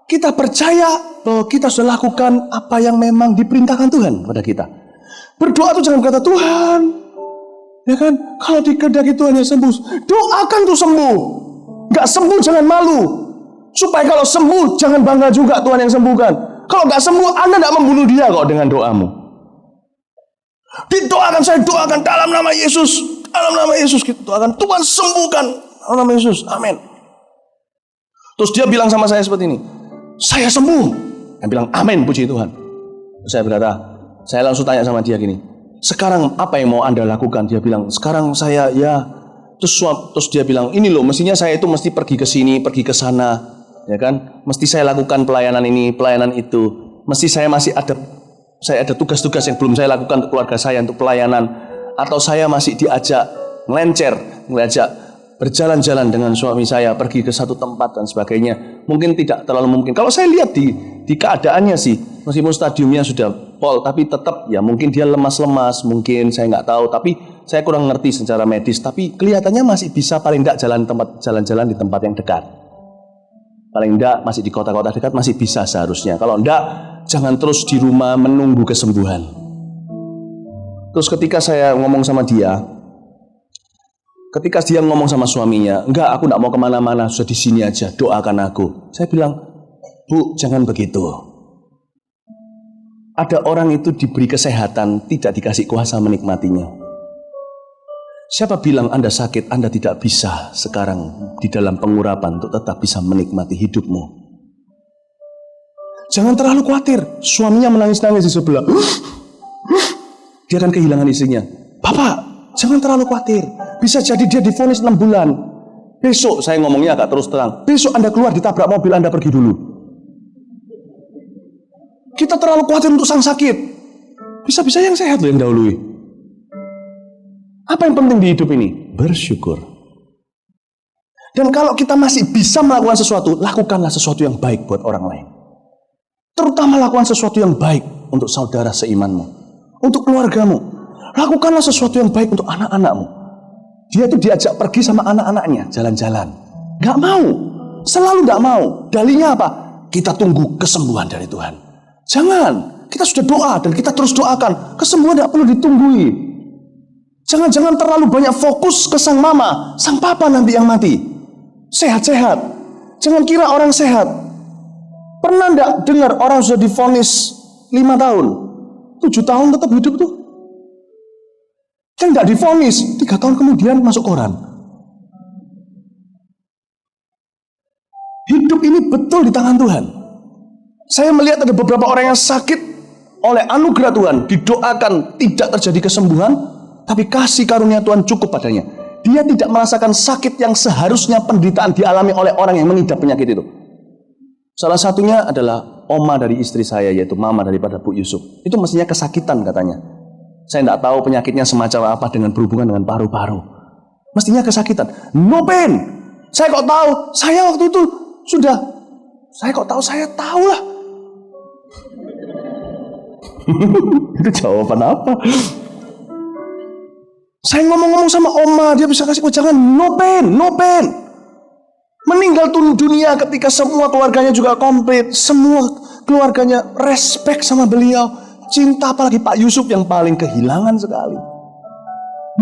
kita percaya bahwa kita sudah lakukan apa yang memang diperintahkan Tuhan pada kita. Berdoa itu jangan kata Tuhan, ya kan? Kalau dikehendaki Tuhan yang sembuh, doakan tuh sembuh. Gak sembuh jangan malu, supaya kalau sembuh jangan bangga juga Tuhan yang sembuhkan. Kalau nggak sembuh, Anda tidak membunuh dia kok dengan doamu. Didoakan, saya doakan dalam nama Yesus. Dalam nama Yesus kita doakan. Tuhan sembuhkan dalam nama Yesus. Amin. Terus dia bilang sama saya seperti ini. Saya sembuh. Dia bilang amin, puji Tuhan. Saya berkata, saya langsung tanya sama dia gini. Sekarang apa yang mau Anda lakukan? Dia bilang, sekarang saya ya Terus dia bilang, ini loh mestinya saya itu mesti pergi ke sini, pergi ke sana, ya kan? Mesti saya lakukan pelayanan ini, pelayanan itu. Mesti saya ada tugas-tugas yang belum saya lakukan untuk keluarga saya untuk pelayanan. Atau saya masih diajak ngajak berjalan-jalan dengan suami saya, pergi ke satu tempat dan sebagainya. Mungkin tidak terlalu mungkin. Kalau saya lihat di keadaannya sih, meskipun stadiumnya sudah pol, tapi tetap ya mungkin dia lemas-lemas, mungkin saya nggak tahu. Tapi saya kurang ngerti secara medis. Tapi kelihatannya masih bisa paling tidak jalan-jalan di tempat yang dekat. Paling tidak masih di kota-kota dekat masih bisa seharusnya. Kalau enggak, jangan terus di rumah menunggu kesembuhan. Terus ketika saya ngomong sama dia, ketika dia ngomong sama suaminya, enggak, aku enggak mau kemana-mana, sudah di sini aja, doakan aku. Saya bilang, Bu, jangan begitu. Ada orang itu diberi kesehatan, tidak dikasih kuasa menikmatinya. Siapa bilang Anda sakit, Anda tidak bisa sekarang di dalam pengurapan untuk tetap bisa menikmati hidupmu. Jangan terlalu khawatir. Suaminya menangis-nangis di sebelah. Dia akan kehilangan istrinya. Bapak, jangan terlalu khawatir. Bisa jadi dia divonis 6 bulan. Besok, saya ngomongnya agak terus terang. Besok Anda keluar ditabrak mobil, Anda pergi dulu. Kita terlalu khawatir untuk sang sakit. Bisa-bisa yang sehat loh yang dahului. Apa yang penting di hidup ini? Bersyukur. Dan kalau kita masih bisa melakukan sesuatu, lakukanlah sesuatu yang baik buat orang lain. Terutama lakukan sesuatu yang baik untuk saudara seimanmu, untuk keluargamu. Lakukanlah sesuatu yang baik untuk anak-anakmu. Dia itu diajak pergi sama anak-anaknya jalan-jalan. Gak mau, selalu gak mau. Dalinya apa? Kita tunggu kesembuhan dari Tuhan. Jangan, kita sudah doa dan kita terus doakan. Kesembuhan gak perlu ditunggui. Jangan terlalu banyak fokus ke sang mama, sang papa nanti yang mati. Sehat-sehat. Jangan kira orang sehat. Pernah enggak dengar orang sudah divonis 5 tahun, 7 tahun tetap hidup tuh? Kan enggak divonis, 3 tahun kemudian masuk koran. Hidup ini betul di tangan Tuhan. Saya melihat ada beberapa orang yang sakit oleh anugerah Tuhan, didoakan tidak terjadi kesembuhan, tapi kasih karunia Tuhan cukup padanya. Dia tidak merasakan sakit yang seharusnya penderitaan dialami oleh orang yang mengidap penyakit itu. Salah satunya adalah oma dari istri saya, yaitu mama daripada Bu Yusuf. Itu mestinya kesakitan katanya. Saya tidak tahu penyakitnya semacam apa dengan berhubungan dengan paru-paru. Mestinya kesakitan. No pain. Saya kok tahu? Saya waktu itu sudah. Saya tahu lah. Itu jawaban apa? Saya ngomong-ngomong sama oma, dia bisa kasih ujangan, no pain. Meninggal dunia ketika semua keluarganya juga komplit. Semua keluarganya respect sama beliau. Cinta, apalagi Pak Yusuf yang paling kehilangan sekali.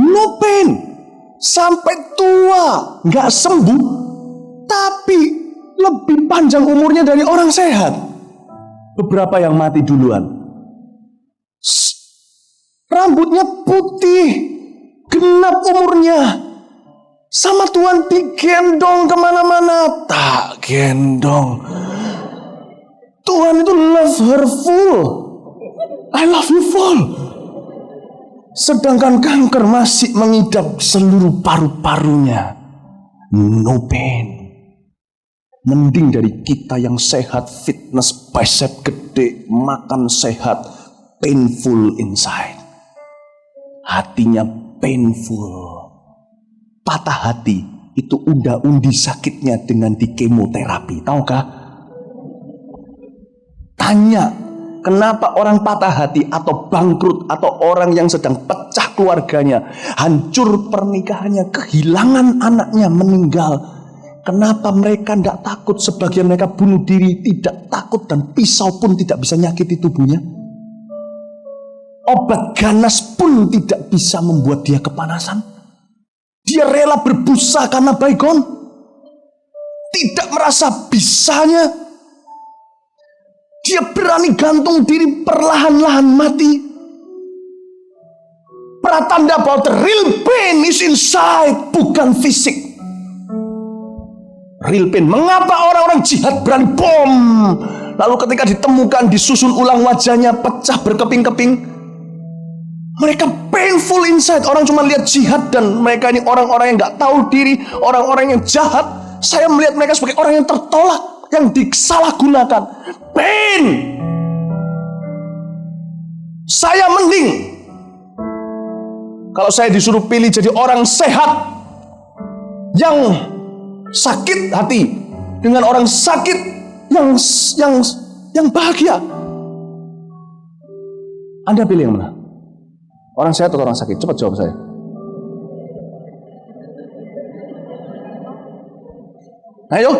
No pain. Sampai tua, gak sembuh. Tapi lebih panjang umurnya dari orang sehat. Beberapa yang mati duluan. Rambutnya putih. Genap umurnya. Sama Tuhan digendong kemana-mana. Tak gendong. Tuhan itu love her full. I love you full. Sedangkan kanker masih mengidap seluruh paru-parunya. No pain. Mending dari kita yang sehat, fitness, bicep gede, makan sehat, painful inside. Hatinya painful. Patah hati itu unda-undi sakitnya dengan di kemoterapi. Tahukah? Tanya, kenapa orang patah hati atau bangkrut atau orang yang sedang pecah keluarganya, hancur pernikahannya, kehilangan anaknya, meninggal. Kenapa mereka tidak takut? Sebagian mereka bunuh diri, tidak takut, dan pisau pun tidak bisa nyakiti tubuhnya. Obat ganas pun tidak bisa membuat dia kepanasan. Dia rela berbusa karena baygon. Tidak merasa bisanya. Dia berani gantung diri perlahan-lahan mati. Pratanda bahwa the real pain is inside, bukan fisik. Real pain. Mengapa orang-orang jihad berani bom? Lalu ketika ditemukan, disusun ulang wajahnya, pecah berkeping-keping. Mereka painful inside. Orang cuma lihat jihad dan mereka ini orang-orang yang gak tahu diri, orang-orang yang jahat. Saya melihat mereka sebagai orang yang tertolak, yang disalahgunakan. Pain. Saya mending kalau saya disuruh pilih jadi orang sehat yang sakit hati dengan orang sakit yang bahagia. Anda pilih yang mana? Orang sehat atau orang sakit? Cepat jawab saya. Ayo,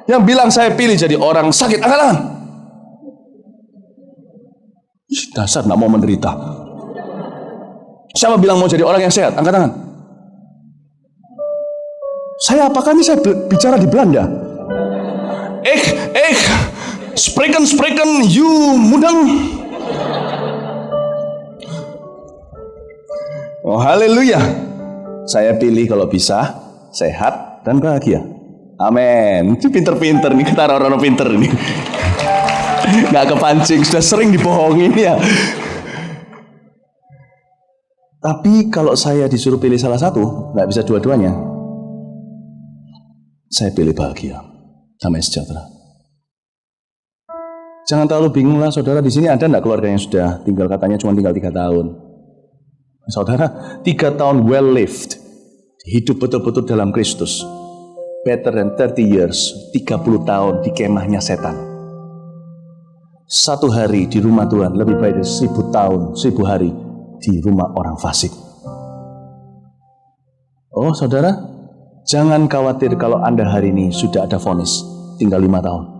yang bilang saya pilih jadi orang sakit, angkat tangan. Dasar nggak mau menderita. Siapa bilang mau jadi orang yang sehat? Angkat tangan. Saya apakah ini saya bicara di Belanda? Spreken, you mudang. Oh haleluya. Saya pilih kalau bisa sehat dan bahagia. Amin. Itu pinter-pinter nih, kita orang-orang pinter nih. Nggak kepancing, sudah sering dibohongin ya. Tapi kalau saya disuruh pilih salah satu, nggak bisa dua-duanya. Saya pilih bahagia, damai sejahtera. Jangan terlalu bingung lah, saudara. Di sini ada nggak keluarga yang sudah tinggal katanya cuma tinggal 3 tahun? Saudara, 3 tahun well lived, hidup betul-betul dalam Kristus. Better than 30 years, 30 tahun di kemahnya setan. 1 hari di rumah Tuhan lebih baik dari 1000 tahun, 1000 hari di rumah orang fasik. Oh saudara, jangan khawatir kalau Anda hari ini sudah ada vonis, tinggal 5 tahun.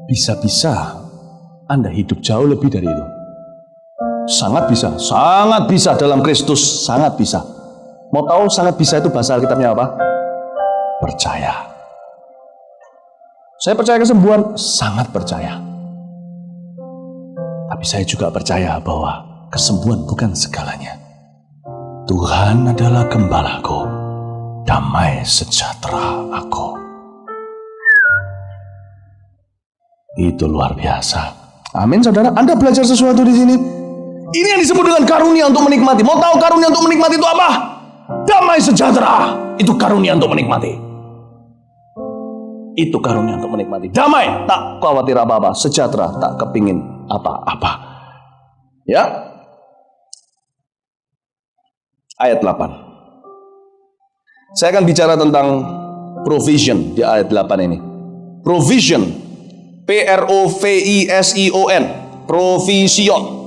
Bisa-bisa Anda hidup jauh lebih dari itu. Sangat bisa dalam Kristus, sangat bisa. Mau tahu sangat bisa itu bahasa Alkitabnya apa? Percaya. Saya percaya kesembuhan, sangat percaya. Tapi saya juga percaya bahwa kesembuhan bukan segalanya. Tuhan adalah gembalaku, damai sejahtera aku. Itu luar biasa. Amin saudara, Anda belajar sesuatu di sini. Ini yang disebut dengan karunia untuk menikmati. Mau tahu karunia untuk menikmati itu apa? Damai sejahtera. Itu karunia untuk menikmati. Itu karunia untuk menikmati. Damai, tak khawatir apa-apa. Sejahtera, tak kepingin apa-apa. Ya. Ayat 8. Saya akan bicara tentang provision di ayat 8 ini. Provision. P-R-O-V-I-S-I-O-N. Provision.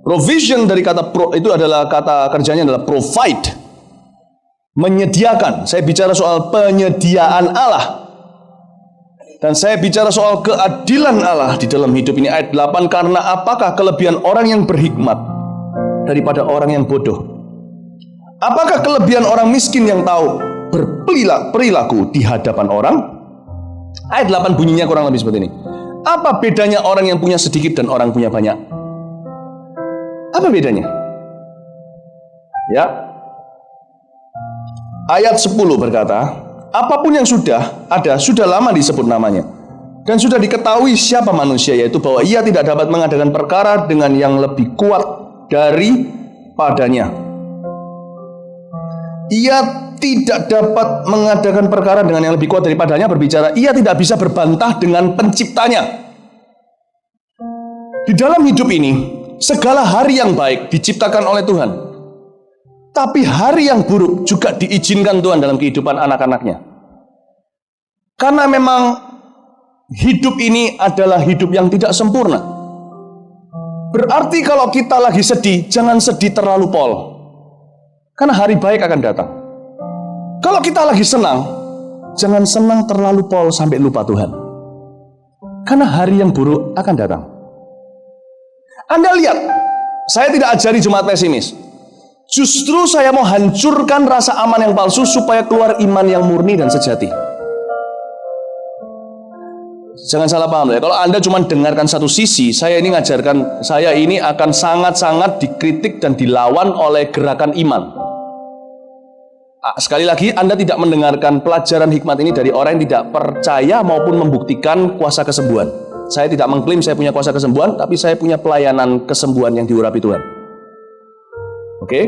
Provision dari kata itu adalah kata kerjanya adalah provide, menyediakan. Saya bicara soal penyediaan Allah. Dan saya bicara soal keadilan Allah di dalam hidup ini. Ayat 8, karena apakah kelebihan orang yang berhikmat daripada orang yang bodoh? Apakah kelebihan orang miskin yang tahu berperilaku di hadapan orang? Ayat 8 bunyinya kurang lebih seperti ini. Apa bedanya orang yang punya sedikit dan orang punya banyak? Apa bedanya? Ya. Ayat 10 berkata, apapun yang sudah ada, sudah lama disebut namanya. Dan sudah diketahui siapa manusia, yaitu bahwa ia tidak dapat mengadakan perkara dengan yang lebih kuat daripadanya. Ia tidak dapat mengadakan perkara dengan yang lebih kuat daripadanya, berbicara, ia tidak bisa berbantah dengan penciptanya. Di dalam hidup ini, segala hari yang baik diciptakan oleh Tuhan. Tapi hari yang buruk juga diizinkan Tuhan dalam kehidupan anak-anaknya. Karena memang hidup ini adalah hidup yang tidak sempurna. Berarti kalau kita lagi sedih, jangan sedih terlalu pol. Karena hari baik akan datang. Kalau kita lagi senang, jangan senang terlalu pol sampai lupa Tuhan. Karena hari yang buruk akan datang. Anda lihat, saya tidak ajari jemaat pesimis. Justru saya mau hancurkan rasa aman yang palsu supaya keluar iman yang murni dan sejati. Jangan salah paham ya. Kalau Anda cuma dengarkan satu sisi, saya ini ngajarkan, saya ini akan sangat-sangat dikritik dan dilawan oleh gerakan iman. Sekali lagi, Anda tidak mendengarkan pelajaran hikmat ini dari orang yang tidak percaya maupun membuktikan kuasa kesembuhan. Saya tidak mengklaim saya punya kuasa kesembuhan, tapi saya punya pelayanan kesembuhan yang diurapi Tuhan. Oke?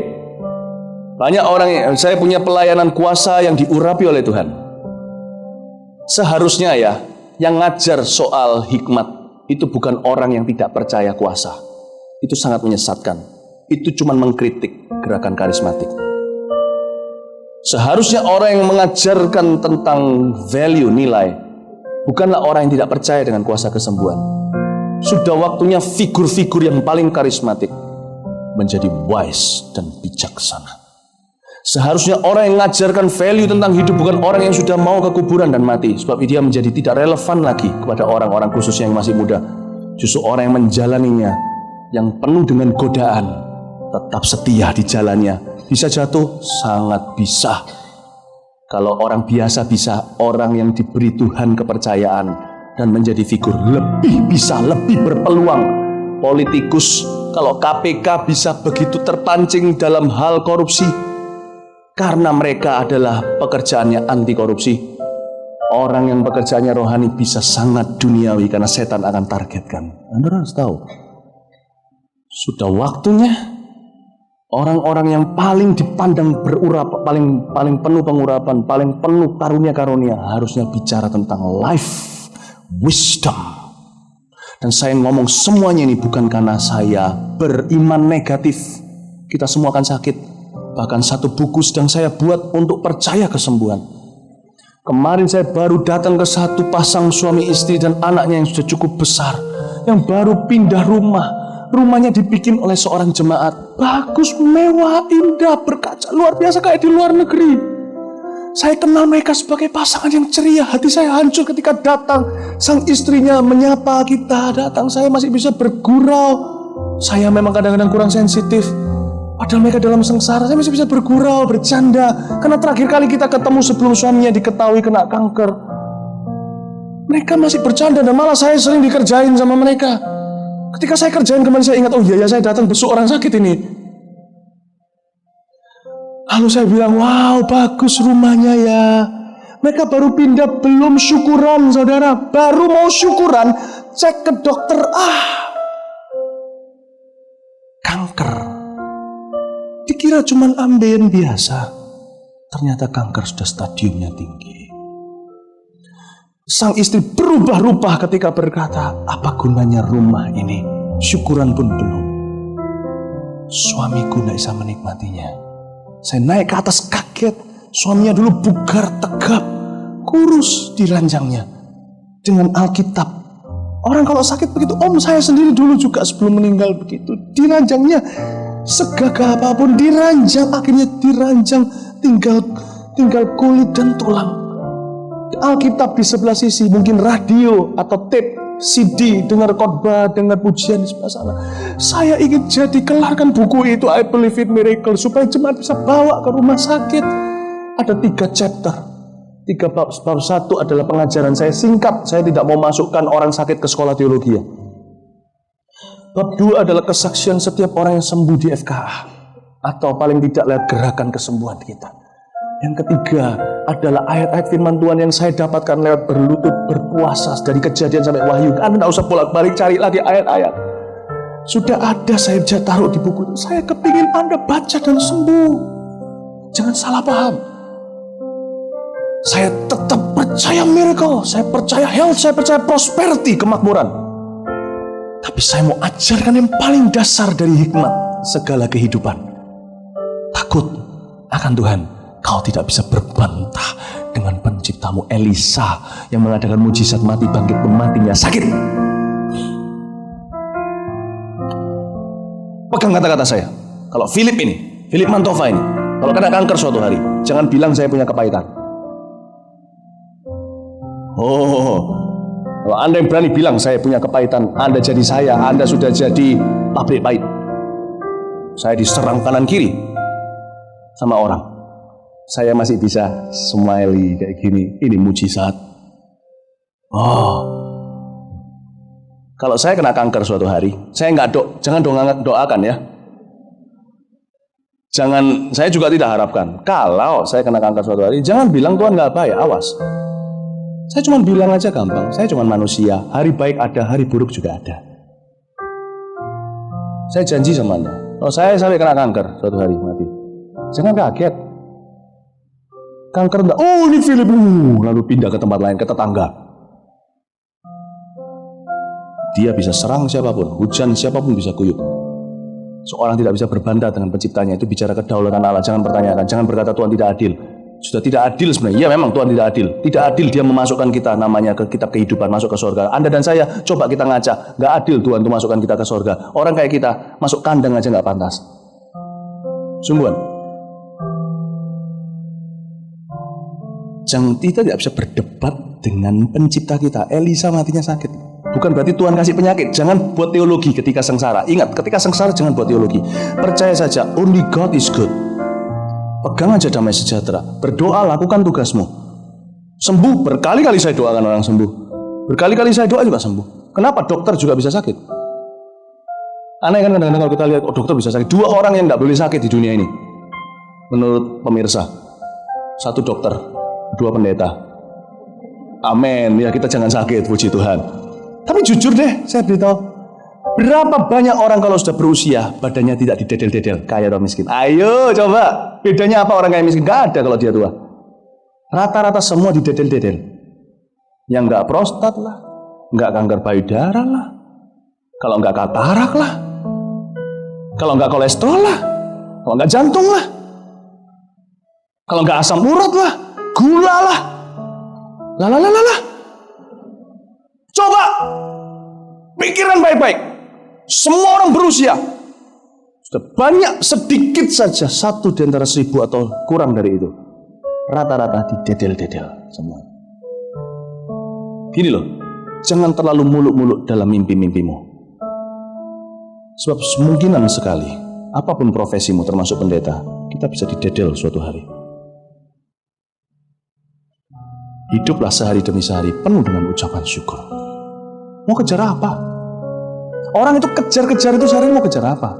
Banyak orang, saya punya pelayanan kuasa yang diurapi oleh Tuhan. Seharusnya ya, yang ngajar soal hikmat itu bukan orang yang tidak percaya kuasa. Itu sangat menyesatkan. Itu cuma mengkritik gerakan karismatik. Seharusnya orang yang mengajarkan tentang value, nilai, bukanlah orang yang tidak percaya dengan kuasa kesembuhan. Sudah waktunya figur-figur yang paling karismatik menjadi wise dan bijaksana. Seharusnya orang yang mengajarkan value tentang hidup bukan orang yang sudah mau ke kuburan dan mati, sebab dia menjadi tidak relevan lagi kepada orang-orang khususnya yang masih muda. Justru orang yang menjalaninya, yang penuh dengan godaan, tetap setia di jalannya. Bisa jatuh? Sangat bisa. Kalau orang biasa bisa, orang yang diberi Tuhan kepercayaan dan menjadi figur lebih bisa, lebih berpeluang. Politikus, kalau KPK bisa begitu terpancing dalam hal korupsi, karena mereka adalah pekerjaannya anti korupsi. Orang yang pekerjaannya rohani bisa sangat duniawi karena setan akan targetkan. Anda harus tahu. Sudah waktunya orang-orang yang paling dipandang berurap, paling penuh pengurapan, paling penuh karunia-karunia harusnya bicara tentang life wisdom. Dan saya ngomong semuanya ini bukan karena saya beriman negatif. Kita semua akan sakit. Bahkan satu buku sedang saya buat untuk percaya kesembuhan. Kemarin saya baru datang ke satu pasang suami istri dan anaknya yang sudah cukup besar, yang baru pindah rumah. Rumahnya dibikin oleh seorang jemaat. Bagus, mewah, indah, berkaca, luar biasa kayak di luar negeri. Saya kenal mereka sebagai pasangan yang ceria. Hati saya hancur ketika datang. Sang istrinya menyapa kita datang. Saya masih bisa bergurau. Saya memang kadang-kadang kurang sensitif. Padahal mereka dalam sengsara, saya masih bisa bergurau, bercanda. Karena terakhir kali kita ketemu sebelum suaminya diketahui kena kanker. Mereka masih bercanda dan malah saya sering dikerjain sama mereka. Ketika saya kerjain kemarin saya ingat, oh iya ya saya datang besuk orang sakit ini. Lalu saya bilang, wow bagus rumahnya ya. Mereka baru pindah, belum syukuran saudara. Baru mau syukuran, cek ke dokter, kanker. Dikira cuma ambeien biasa, ternyata kanker sudah stadiumnya tinggi. Sang istri berubah-ubah ketika berkata, apa gunanya rumah ini? Syukuran pun belum. Suamiku tidak bisa menikmatinya. Saya naik ke atas kaget. Suaminya dulu bugar, tegap, kurus di ranjangnya. Dengan Alkitab. Orang kalau sakit begitu, om saya sendiri dulu juga sebelum meninggal begitu. Di ranjangnya, segagah apapun diranjang, akhirnya diranjang tinggal kulit dan tulang. Alkitab di sebelah sisi, mungkin radio atau tape, CD, dengar khotbah, dengar pujian di sebelah sana. Saya ingin jadi kelarkan buku itu, I Believe It Miracle, supaya jemaat bisa bawa ke rumah sakit. Ada 3 chapter, 3 bab. Bab 1 adalah pengajaran saya singkat, saya tidak mau masukkan orang sakit ke sekolah teologi ya. Bab 2 adalah kesaksian setiap orang yang sembuh di FKA, atau paling tidak lewat gerakan kesembuhan kita. Yang ketiga adalah ayat-ayat firman Tuhan yang saya dapatkan lewat berlutut, berpuasa dari Kejadian sampai Wahyu. Anda tidak usah bolak-balik cari lagi ayat-ayat. Sudah ada, saya taruh di buku itu. Saya kepingin Anda baca dan sembuh. Jangan salah paham. Saya tetap percaya miracle, saya percaya health, saya percaya prosperity, kemakmuran. Tapi saya mau ajarkan yang paling dasar dari hikmat segala kehidupan. Takut akan Tuhan. Kau tidak bisa berbantah dengan penciptamu Elisa yang mengadakan mujizat mati bangkit pun matinya sakit. Pegang kata-kata saya. Kalau Philip Mantova ini, kalau kena kanker suatu hari, jangan bilang saya punya kepahitan. Kalau Anda yang berani bilang saya punya kepahitan, Anda jadi saya, Anda sudah jadi pabrik pahit. Saya diserang kanan kiri sama orang. Saya masih bisa smiley kayak gini. Ini mujizat. Kalau saya kena kanker suatu hari, saya jangan doakan ya. Saya juga tidak harapkan. Kalau saya kena kanker suatu hari, jangan bilang Tuhan nggak baik, awas. Saya cuma bilang aja gampang, saya cuma manusia. Hari baik ada, hari buruk juga ada. Saya janji sama Anda, Oh, saya sampai kena kanker suatu hari mati. Jangan kaget. Kanker enggak, oh ini Philip, lalu pindah ke tempat lain, ke tetangga. Dia bisa serang siapapun, hujan siapapun bisa kuyup. Seorang tidak bisa berbantah dengan penciptanya, itu bicara kedaulatan Allah. Jangan pertanyakan, jangan berkata Tuhan tidak adil. Sudah tidak adil sebenarnya. Ya memang Tuhan tidak adil. Tidak adil dia memasukkan kita namanya ke kitab kehidupan, masuk ke surga. Anda dan saya coba kita ngaca, nggak adil Tuhan untuk masukkan kita ke surga. Orang kayak kita masuk kandang aja nggak pantas. Sungguhan. Kita tidak bisa berdebat dengan pencipta kita. Elisa matinya sakit. Bukan berarti Tuhan kasih penyakit. Jangan buat teologi ketika sengsara. Ingat, ketika sengsara jangan buat teologi. Percaya saja, only God is good. Pegang aja damai sejahtera. Berdoa, lakukan tugasmu. Sembuh, berkali-kali saya doakan orang sembuh. Berkali-kali saya doa juga sembuh. Kenapa? Dokter juga bisa sakit. Aneh kan kadang-kadang kalau kita lihat, oh dokter bisa sakit. 2 orang yang nggak boleh sakit di dunia ini. Menurut pemirsa. 1 dokter, 2 pendeta. Amin. Ya kita jangan sakit, puji Tuhan. Tapi jujur deh, saya beritahu. Berapa banyak orang kalau sudah berusia, badannya tidak didedel-dedel, kaya atau miskin? Ayo coba, bedanya apa orang kaya miskin? Gak ada kalau dia tua. Rata-rata semua didedel-dedel. Yang gak prostat lah, gak kanker payudara lah, kalau gak katarak lah, kalau gak kolesterol lah, kalau gak jantung lah, kalau gak asam urat lah, gula lah. Lah. Coba pikiran baik-baik. Semua orang berusia sudah banyak, sedikit saja 1 di antara 1000 atau kurang dari itu. Rata-rata didedel-dedel semua. Gini loh, jangan terlalu muluk-muluk dalam mimpi-mimpimu. Sebab kemungkinan sekali, apapun profesimu termasuk pendeta, kita bisa didedel suatu hari. Hiduplah sehari demi sehari penuh dengan ucapan syukur. Mau kejar apa? Orang itu kejar-kejar itu sehari mau kejar apa?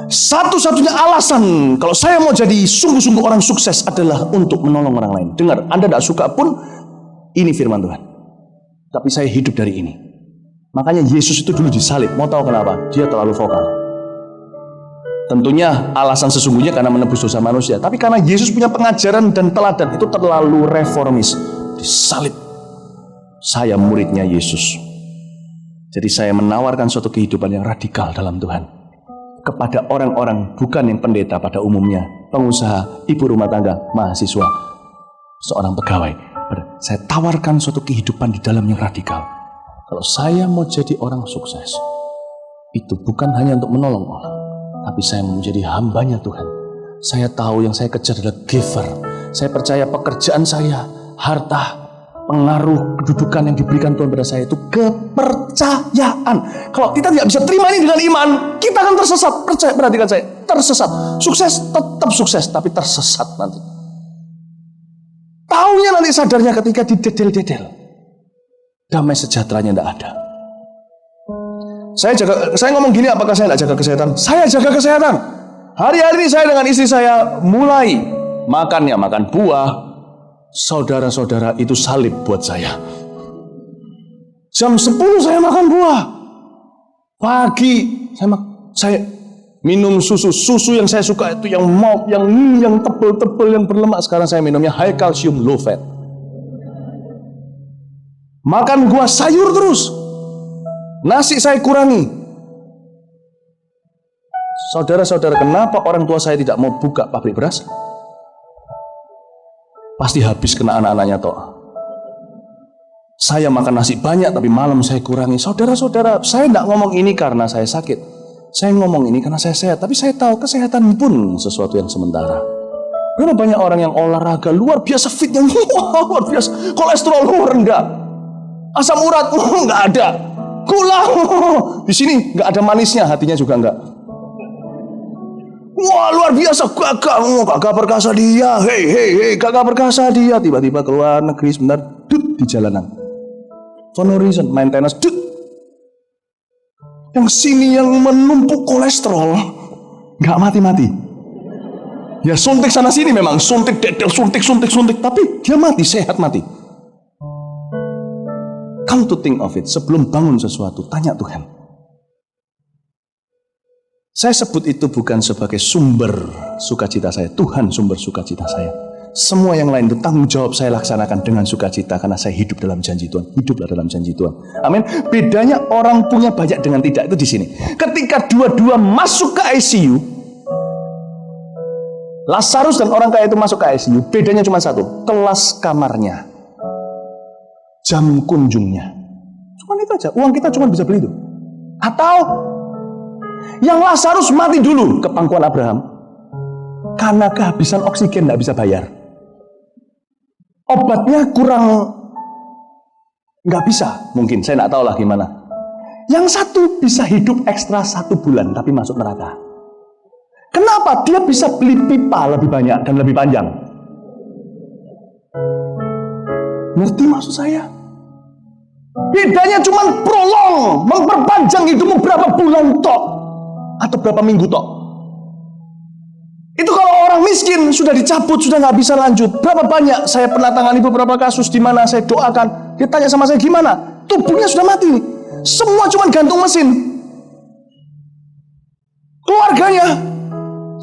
Satu-satunya alasan kalau saya mau jadi sungguh-sungguh orang sukses adalah untuk menolong orang lain. Dengar, Anda tidak suka pun, ini firman Tuhan. Tapi saya hidup dari ini. Makanya Yesus itu dulu disalib. Mau tahu kenapa? Dia terlalu vokal. Tentunya alasan sesungguhnya karena menebus dosa manusia. Tapi karena Yesus punya pengajaran dan teladan itu terlalu reformis. Disalib. Saya muridnya Yesus. Jadi saya menawarkan suatu kehidupan yang radikal dalam Tuhan. Kepada orang-orang bukan yang pendeta pada umumnya. Pengusaha, ibu rumah tangga, mahasiswa, seorang pegawai. Saya tawarkan suatu kehidupan di dalam yang radikal. Kalau saya mau jadi orang sukses, itu bukan hanya untuk menolong orang, tapi saya mau menjadi hambanya Tuhan. Saya tahu yang saya kejar adalah giver. Saya percaya pekerjaan saya, harta, pengaruh, kedudukan yang diberikan Tuhan pada saya itu kepercayaan. Kalau kita tidak bisa terima ini dengan iman, kita akan tersesat. Perhatikan saya, tersesat. Sukses, tetap sukses, tapi tersesat nanti. Taunya nanti sadarnya ketika didedel-dedel. Damai sejahteranya tidak ada. Saya ngomong gini, apakah saya tidak jaga kesehatan? Saya jaga kesehatan. Hari-hari ini saya dengan istri saya mulai makan buah. Saudara-saudara, itu salib buat saya. Jam 10 saya makan buah. Pagi saya minum susu yang saya suka itu yang malt, yang tebel-tebel, yang berlemak. Sekarang saya minumnya high calcium, low fat. Makan buah, sayur terus. Nasi saya kurangi. Saudara-saudara, kenapa orang tua saya tidak mau buka pabrik beras? Pasti habis kena anak-anaknya toh. Saya makan nasi banyak tapi malam saya kurangi. Saudara-saudara, saya tidak ngomong ini karena saya sakit. Saya ngomong ini karena saya sehat. Tapi saya tahu kesehatan pun sesuatu yang sementara. Karena banyak orang yang olahraga luar biasa fit, yang luar biasa, kolesterol rendah, asam urat nggak ada, gula di sini nggak ada manisnya, hatinya juga nggak. Wah luar biasa, gagah perkasa dia, hei gagah perkasa dia, tiba-tiba keluar negeri sebentar, di jalanan, for no reason, maintenance, yang sini yang menumpuk kolesterol, nggak mati-mati, ya suntik sana sini memang, suntik dedel, suntik, tapi dia mati, sehat mati. Come to think of it, sebelum bangun sesuatu, tanya Tuhan, Saya sebut itu bukan sebagai sumber sukacita saya. Tuhan sumber sukacita saya. Semua yang lain itu tanggung jawab saya laksanakan dengan sukacita karena saya hidup dalam janji Tuhan. Hiduplah dalam janji Tuhan. Amin. Bedanya orang punya banyak dengan tidak itu di sini. Ketika dua-dua masuk ke ICU, Lazarus dan orang kaya itu masuk ke ICU, bedanya cuma satu, kelas kamarnya, jam kunjungnya. Cuma itu aja. Uang kita cuma bisa beli itu. Atau yang Lazarus mati dulu ke pangkuan Abraham karena kehabisan oksigen, tidak bisa bayar. Obatnya kurang, nggak bisa. Mungkin saya nggak tahu lah gimana. Yang satu bisa hidup ekstra 1 bulan tapi masuk neraka. Kenapa? Dia bisa beli pipa lebih banyak dan lebih panjang. Ngerti maksud saya? Bedanya cuma prolong, memperpanjang hidupmu berapa bulan tok atau berapa minggu tok. Itu kalau orang miskin sudah dicabut, sudah nggak bisa lanjut. Berapa banyak saya pernah tangani beberapa kasus di mana saya doakan, dia tanya sama saya gimana, tubuhnya sudah mati nih. Semua cuma gantung mesin. Keluarganya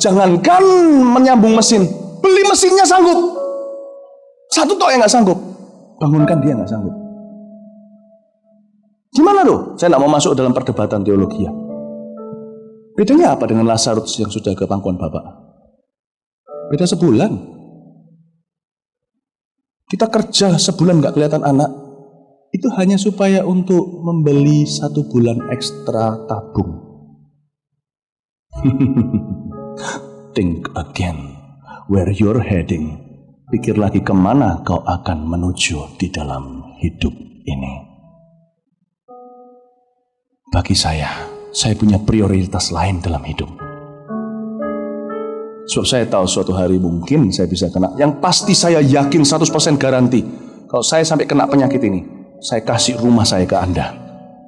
jangankan menyambung mesin, beli mesinnya sanggup. Satu tok yang nggak sanggup, bangunkan dia nggak sanggup. Gimana tuh? Saya nggak mau masuk dalam perdebatan teologi ya. Bedanya apa dengan Lazarus yang sudah ke pangkuan Bapak? Beda sebulan. Kita kerja sebulan nggak kelihatan anak, itu hanya supaya untuk membeli 1 bulan ekstra tabung. Think again where you're heading. Pikir lagi kemana kau akan menuju di dalam hidup ini. Bagi saya punya prioritas lain dalam hidup. Sebab saya tahu suatu hari mungkin saya bisa kena. Yang pasti saya yakin 100% garanti. Kalau saya sampai kena penyakit ini, saya kasih rumah saya ke Anda.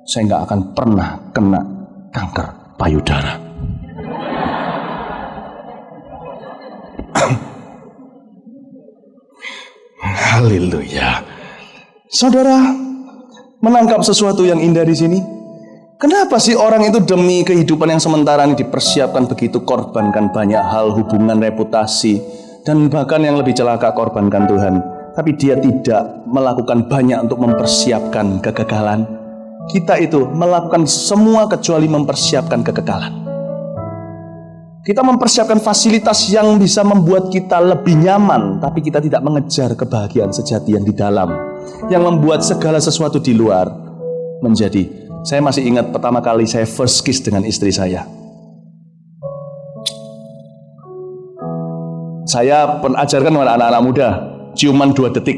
Saya nggak akan pernah kena kanker payudara. Haleluya. Saudara, menangkap sesuatu yang indah di sini? Kenapa sih orang itu demi kehidupan yang sementara ini dipersiapkan begitu, korbankan banyak hal, hubungan, reputasi, dan bahkan yang lebih celaka korbankan Tuhan. Tapi dia tidak melakukan banyak untuk mempersiapkan kegagalan. Kita itu melakukan semua kecuali mempersiapkan kekekalan. Kita mempersiapkan fasilitas yang bisa membuat kita lebih nyaman, tapi kita tidak mengejar kebahagiaan sejati yang di dalam, yang membuat segala sesuatu di luar menjadi. Saya masih ingat pertama kali saya first kiss dengan istri saya. Saya ajarkan kepada anak-anak muda, ciuman 2 detik.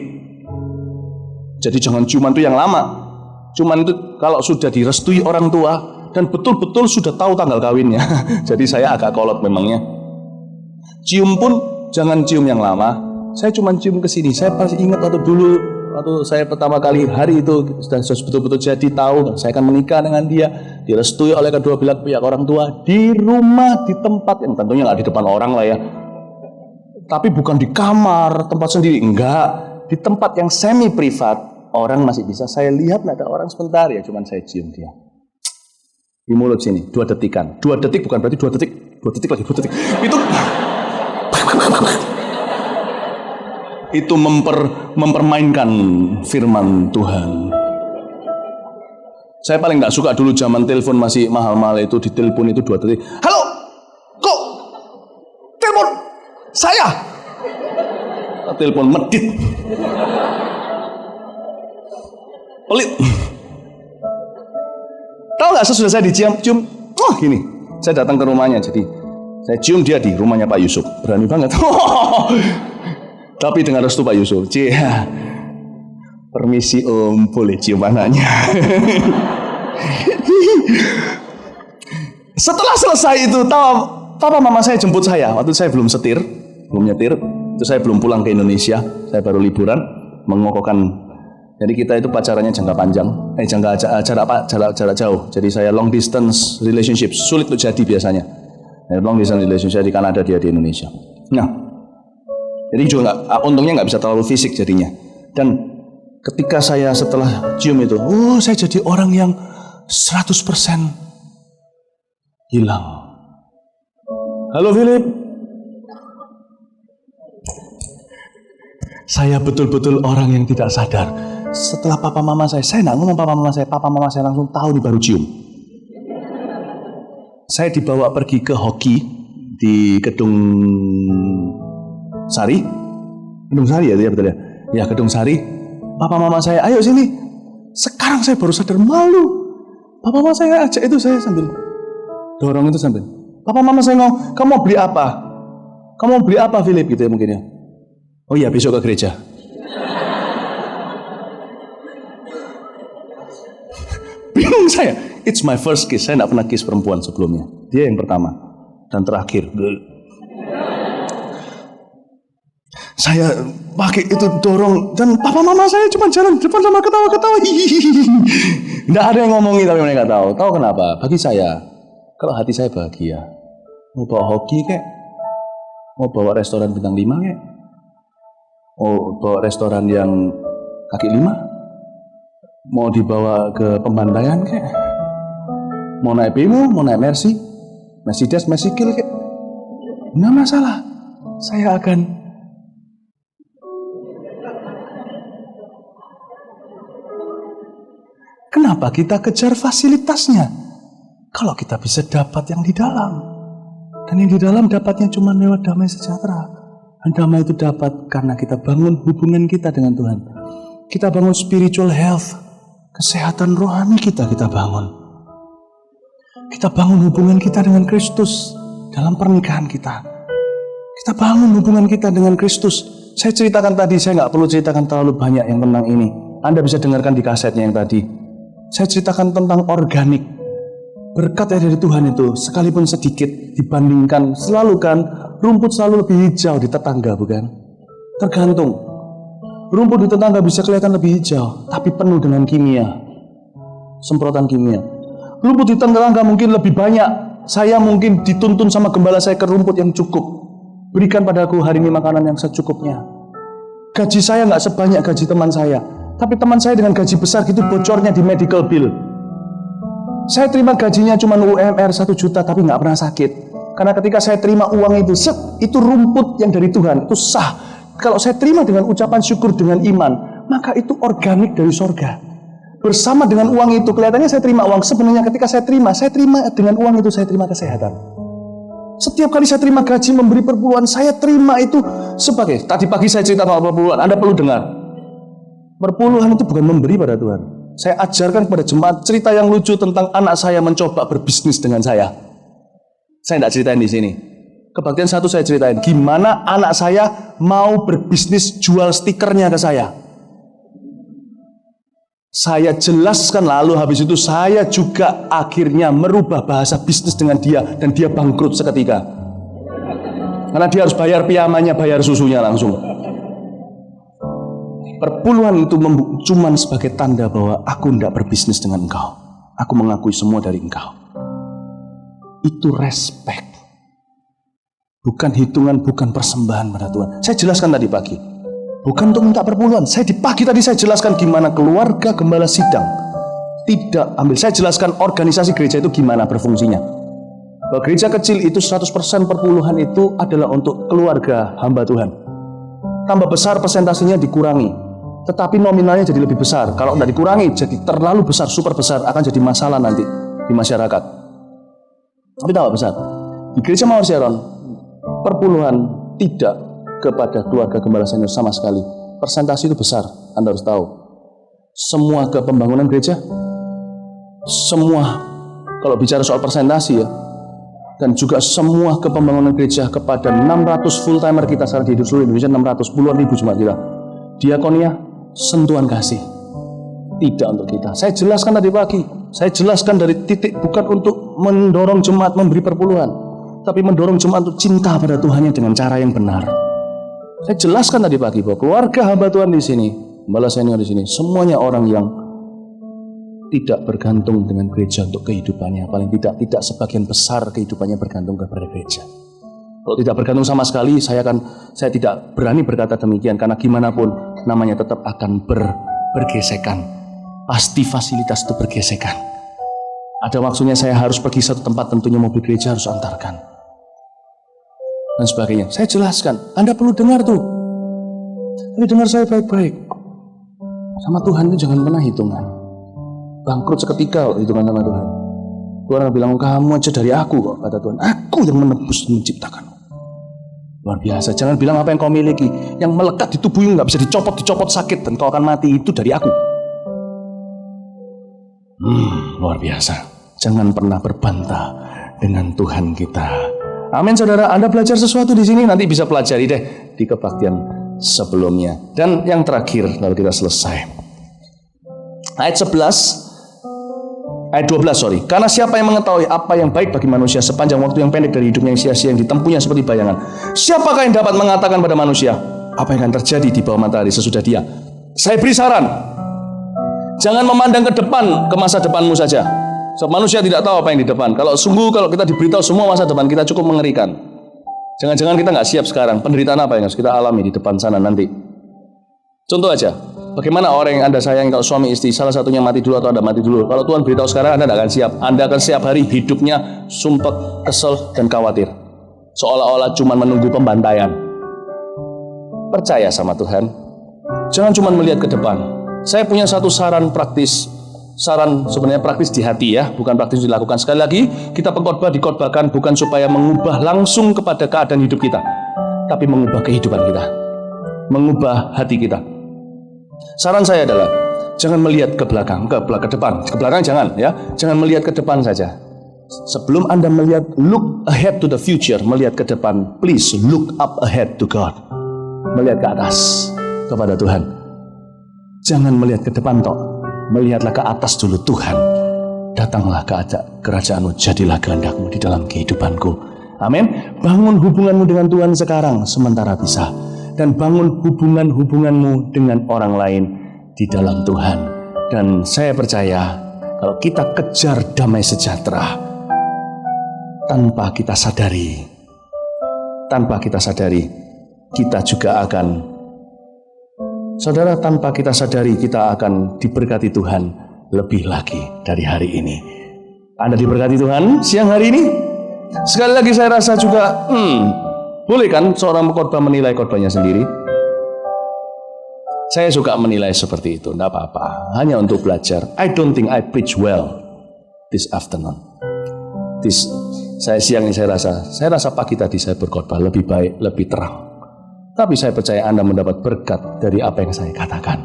Jadi jangan ciuman itu yang lama. Ciuman itu kalau sudah direstui orang tua dan betul-betul sudah tahu tanggal kawinnya. Jadi saya agak kolot memangnya. Cium pun jangan cium yang lama. Saya cuma cium ke sini. Saya pasti ingat waktu saya pertama kali hari itu dan betul-betul jadi tahu saya akan menikah dengan dia, direstui oleh kedua belah pihak orang tua di rumah, di tempat yang tentunya nggak di depan orang lah ya, tapi bukan di kamar tempat sendiri, enggak, di tempat yang semi privat. Orang masih bisa saya lihat, nggak ada orang sebentar ya, cuman saya cium dia di mulut sini 2 detikan. 2 detik bukan berarti 2 detik, 2 detik lagi 2 detik itu mempermainkan firman Tuhan. Saya paling nggak suka dulu zaman telepon masih mahal-mahal itu, di telepon itu 2 detik. Halo, kok telepon saya? Telepon medit, pelit. Tahu nggak, sesudah saya dicium, gini. Saya datang ke rumahnya, jadi saya cium dia di rumahnya Pak Yusuf. Berani banget. Tapi dengan restu Pak Yusuf. Permisi Om, boleh cium anaknya. Setelah selesai itu, papa mama saya jemput saya. Waktu saya belum nyetir. Itu saya belum pulang ke Indonesia. Saya baru liburan, mengokohkan. Jadi kita itu pacarannya jangka panjang, jarak jauh. Jadi saya long distance relationship, sulit untuk jadi biasanya. Long distance relationship di Kanada, dia di Indonesia. Nah, jadi juga untungnya nggak bisa terlalu fisik jadinya. Dan ketika saya setelah cium itu, saya jadi orang yang 100% hilang. Halo Philip. Saya betul-betul orang yang tidak sadar. Setelah papa mama saya nggak ngomong papa mama saya langsung tahu nih, baru cium. Saya dibawa pergi ke hoki di Kedung Sari. Kedung Sari ya, betul ya? Ya, Kedung Sari. Papa mama saya, ayo sini. Sekarang saya baru sadar, malu. Papa mama saya ajak itu, saya sambil dorong itu sambil. Papa mama saya ngomong, kamu mau beli apa? Kamu mau beli apa, Philip? Gitu ya mungkin ya. Oh iya, besok ke gereja. Bingung saya. It's my first kiss. Saya tidak pernah kiss perempuan sebelumnya. Dia yang pertama dan terakhir. Saya pakai itu dorong dan papa mama saya cuma jalan depan sama ketawa-ketawa. Tidak ada yang ngomongin tapi mereka tahu. Tahu kenapa? Bagi saya, kalau hati saya bahagia, mau bawa hoki kek, mau bawa restoran bintang 5 kek, mau bawa restoran yang kaki 5, mau dibawa ke pembantaian kek, mau naik bemo, mau naik Mercedes, Mercycle kek, nggak masalah. Saya akan kenapa kita kejar fasilitasnya? Kalau kita bisa dapat yang di dalam. Dan yang di dalam dapatnya cuma lewat damai sejahtera. Dan damai itu dapat karena kita bangun hubungan kita dengan Tuhan. Kita bangun spiritual health. Kesehatan rohani kita bangun. Kita bangun hubungan kita dengan Kristus dalam pernikahan kita. Kita bangun hubungan kita dengan Kristus. Saya ceritakan tadi, saya nggak perlu ceritakan terlalu banyak yang tentang ini. Anda bisa dengarkan di kasetnya yang tadi. Saya ceritakan tentang organik. Berkat dari Tuhan itu sekalipun sedikit dibandingkan selalu kan rumput selalu lebih hijau di tetangga, bukan? Tergantung. Rumput di tetangga bisa kelihatan lebih hijau tapi penuh dengan kimia. Semprotan kimia. Rumput di tetangga mungkin lebih banyak. Saya mungkin dituntun sama gembala saya ke rumput yang cukup. Berikan padaku hari ini makanan yang secukupnya. Gaji saya nggak sebanyak gaji teman saya. Tapi teman saya dengan gaji besar gitu bocornya di medical bill. Saya terima gajinya cuma UMR 1 juta tapi nggak pernah sakit. Karena ketika saya terima uang itu, itu rumput yang dari Tuhan, itu sah. Kalau saya terima dengan ucapan syukur dengan iman, maka itu organik dari sorga. Bersama dengan uang itu, kelihatannya saya terima uang. Sebenarnya ketika saya terima dengan uang itu, saya terima kesehatan. Setiap kali saya terima gaji memberi perpuluhan, saya terima itu sebagai, tadi pagi saya cerita soal perpuluhan, Anda perlu dengar. Perpuluhan itu bukan memberi pada Tuhan. Saya ajarkan kepada jemaat cerita yang lucu tentang anak saya mencoba berbisnis dengan saya. Saya tidak ceritain di sini. Kebaktian satu saya ceritain. Gimana anak saya mau berbisnis jual stikernya ke saya. Saya jelaskan lalu habis itu saya juga akhirnya merubah bahasa bisnis dengan dia. Dan dia bangkrut seketika. Karena dia harus bayar piamannya, bayar susunya langsung. Perpuluhan itu cuma sebagai tanda bahwa aku tidak berbisnis dengan engkau. Aku mengakui semua dari engkau. Itu respect. Bukan hitungan, bukan persembahan pada Tuhan. Saya jelaskan tadi pagi. Bukan untuk minta perpuluhan. Saya di pagi tadi saya jelaskan gimana keluarga gembala sidang tidak ambil. Saya jelaskan organisasi gereja itu gimana berfungsinya. Bahwa gereja kecil itu 100% perpuluhan itu adalah untuk keluarga hamba Tuhan. Tambah besar persentasenya dikurangi. Tetapi nominalnya jadi lebih besar. Kalau tidak dikurangi, jadi terlalu besar, super besar, akan jadi masalah nanti di masyarakat. Tapi tambah besar. Di gereja Mawar Sharon, perpuluhan tidak kepada keluarga gembala senior sama sekali. Persentase itu besar, Anda harus tahu. Semua ke pembangunan gereja, semua kalau bicara soal persentase ya, dan juga semua ke pembangunan gereja kepada 600 full timer kita sekarang di seluruh Indonesia, 600 puluhan ribu jemaat kita. Diakonia, sentuhan kasih. Tidak untuk kita. Saya jelaskan tadi pagi. Saya jelaskan dari titik bukan untuk mendorong jemaat memberi perpuluhan, tapi mendorong jemaat untuk cinta pada Tuhannya dengan cara yang benar. Saya jelaskan tadi pagi bahwa keluarga hamba Tuhan di sini, gembala senior di sini, semuanya orang yang tidak bergantung dengan gereja untuk kehidupannya. Paling tidak sebagian besar kehidupannya bergantung kepada gereja. Kalau tidak bergantung sama sekali, saya tidak berani berkata demikian karena gimana pun namanya tetap akan bergesekan. Pasti fasilitas itu bergesekan. Ada waktunya saya harus pergi satu tempat, tentunya mobil gereja harus antarkan. dan sebagainya. Saya jelaskan, Anda perlu dengar tuh. Tapi dengar saya baik-baik. Sama Tuhan itu jangan pernah hitungan. Bangkrut seketika hitungan sama Tuhan. Tuhan bilang, kamu aja dari aku kok, kata Tuhan. Aku yang menebus dan menciptakan. Luar biasa. Jangan bilang apa yang kau miliki, yang melekat di tubuhmu nggak bisa dicopot sakit dan kau akan mati, itu dari aku. Luar biasa. Jangan pernah berbantah dengan Tuhan kita. Amin, saudara. Anda belajar sesuatu di sini, nanti bisa pelajari deh di kebaktian sebelumnya. Dan yang terakhir, lalu kita selesai. Ayat 12. Karena siapa yang mengetahui apa yang baik bagi manusia sepanjang waktu yang pendek dari hidupnya yang sia-sia yang ditempuhnya seperti bayangan. Siapakah yang dapat mengatakan pada manusia apa yang akan terjadi di bawah matahari sesudah dia? Saya beri saran, jangan memandang ke depan, ke masa depanmu saja. Sebab manusia tidak tahu apa yang di depan. Kalau kita diberitahu semua masa depan kita cukup mengerikan. Jangan-jangan kita nggak siap sekarang. Penderitaan apa yang harus kita alami di depan sana nanti? Contoh aja, bagaimana orang yang Anda sayang kalau suami istri salah satunya mati dulu atau Anda mati dulu? Kalau Tuhan beritahu sekarang, Anda tidak akan siap. Anda akan setiap hari hidupnya sumpek, kesel, dan khawatir. Seolah-olah cuma menunggu pembantaian. Percaya sama Tuhan. Jangan cuma melihat ke depan. Saya punya satu saran praktis. Saran sebenarnya praktis di hati ya, bukan praktis dilakukan. Sekali lagi, kita pengkhotbah dikhotbahkan bukan supaya mengubah langsung kepada keadaan hidup kita, tapi mengubah kehidupan kita, mengubah hati kita. Saran saya adalah jangan melihat ke belakang, ke depan. Ke belakang jangan ya, jangan melihat ke depan saja. Sebelum Anda melihat, look ahead to the future, melihat ke depan, please look up ahead to God. Melihat ke atas kepada Tuhan. Jangan melihat ke depan tok, melihatlah ke atas dulu. Tuhan, datanglah kerajaanmu, jadilah kehendakmu di dalam kehidupanku. Amin. Bangun hubunganmu dengan Tuhan sekarang sementara bisa, dan bangun hubunganmu dengan orang lain di dalam Tuhan. Dan saya percaya kalau kita kejar damai sejahtera tanpa kita sadari, kita juga akan, saudara, tanpa kita sadari kita akan diberkati Tuhan lebih lagi dari hari ini. Anda diberkati Tuhan siang hari ini? Sekali lagi saya rasa juga boleh kan seorang pengkhotbah menilai khotbahnya sendiri? Saya suka menilai seperti itu, tidak apa-apa. Hanya untuk belajar. I don't think I preach well this afternoon. Siang ini saya rasa pagi tadi saya berkhotbah lebih baik, lebih terang. Tapi saya percaya Anda mendapat berkat dari apa yang saya katakan.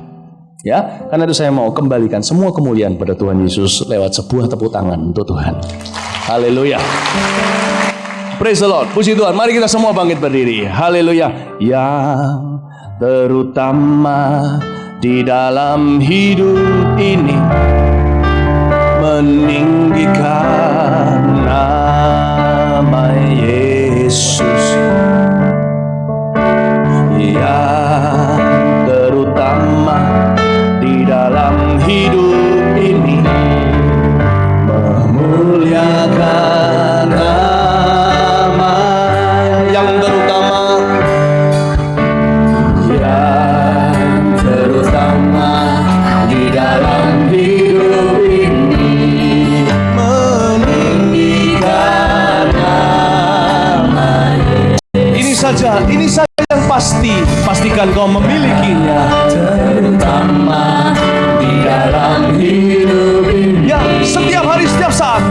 Ya, karena itu saya mau kembalikan semua kemuliaan pada Tuhan Yesus lewat sebuah tepuk tangan untuk Tuhan. Haleluya. Praise the Lord. Puji Tuhan. Mari kita semua bangkit berdiri. Haleluya. Yang terutama di dalam hidup ini meninggikan nama Yesus. Yang terutama di dalam hidup ini memuliakan nama yang terutama di dalam hidup ini meninggikan nama Yesus. Ini saja yang pastikan kau memilikinya, terutama di dalam hidup ini. Ya, setiap hari, setiap saat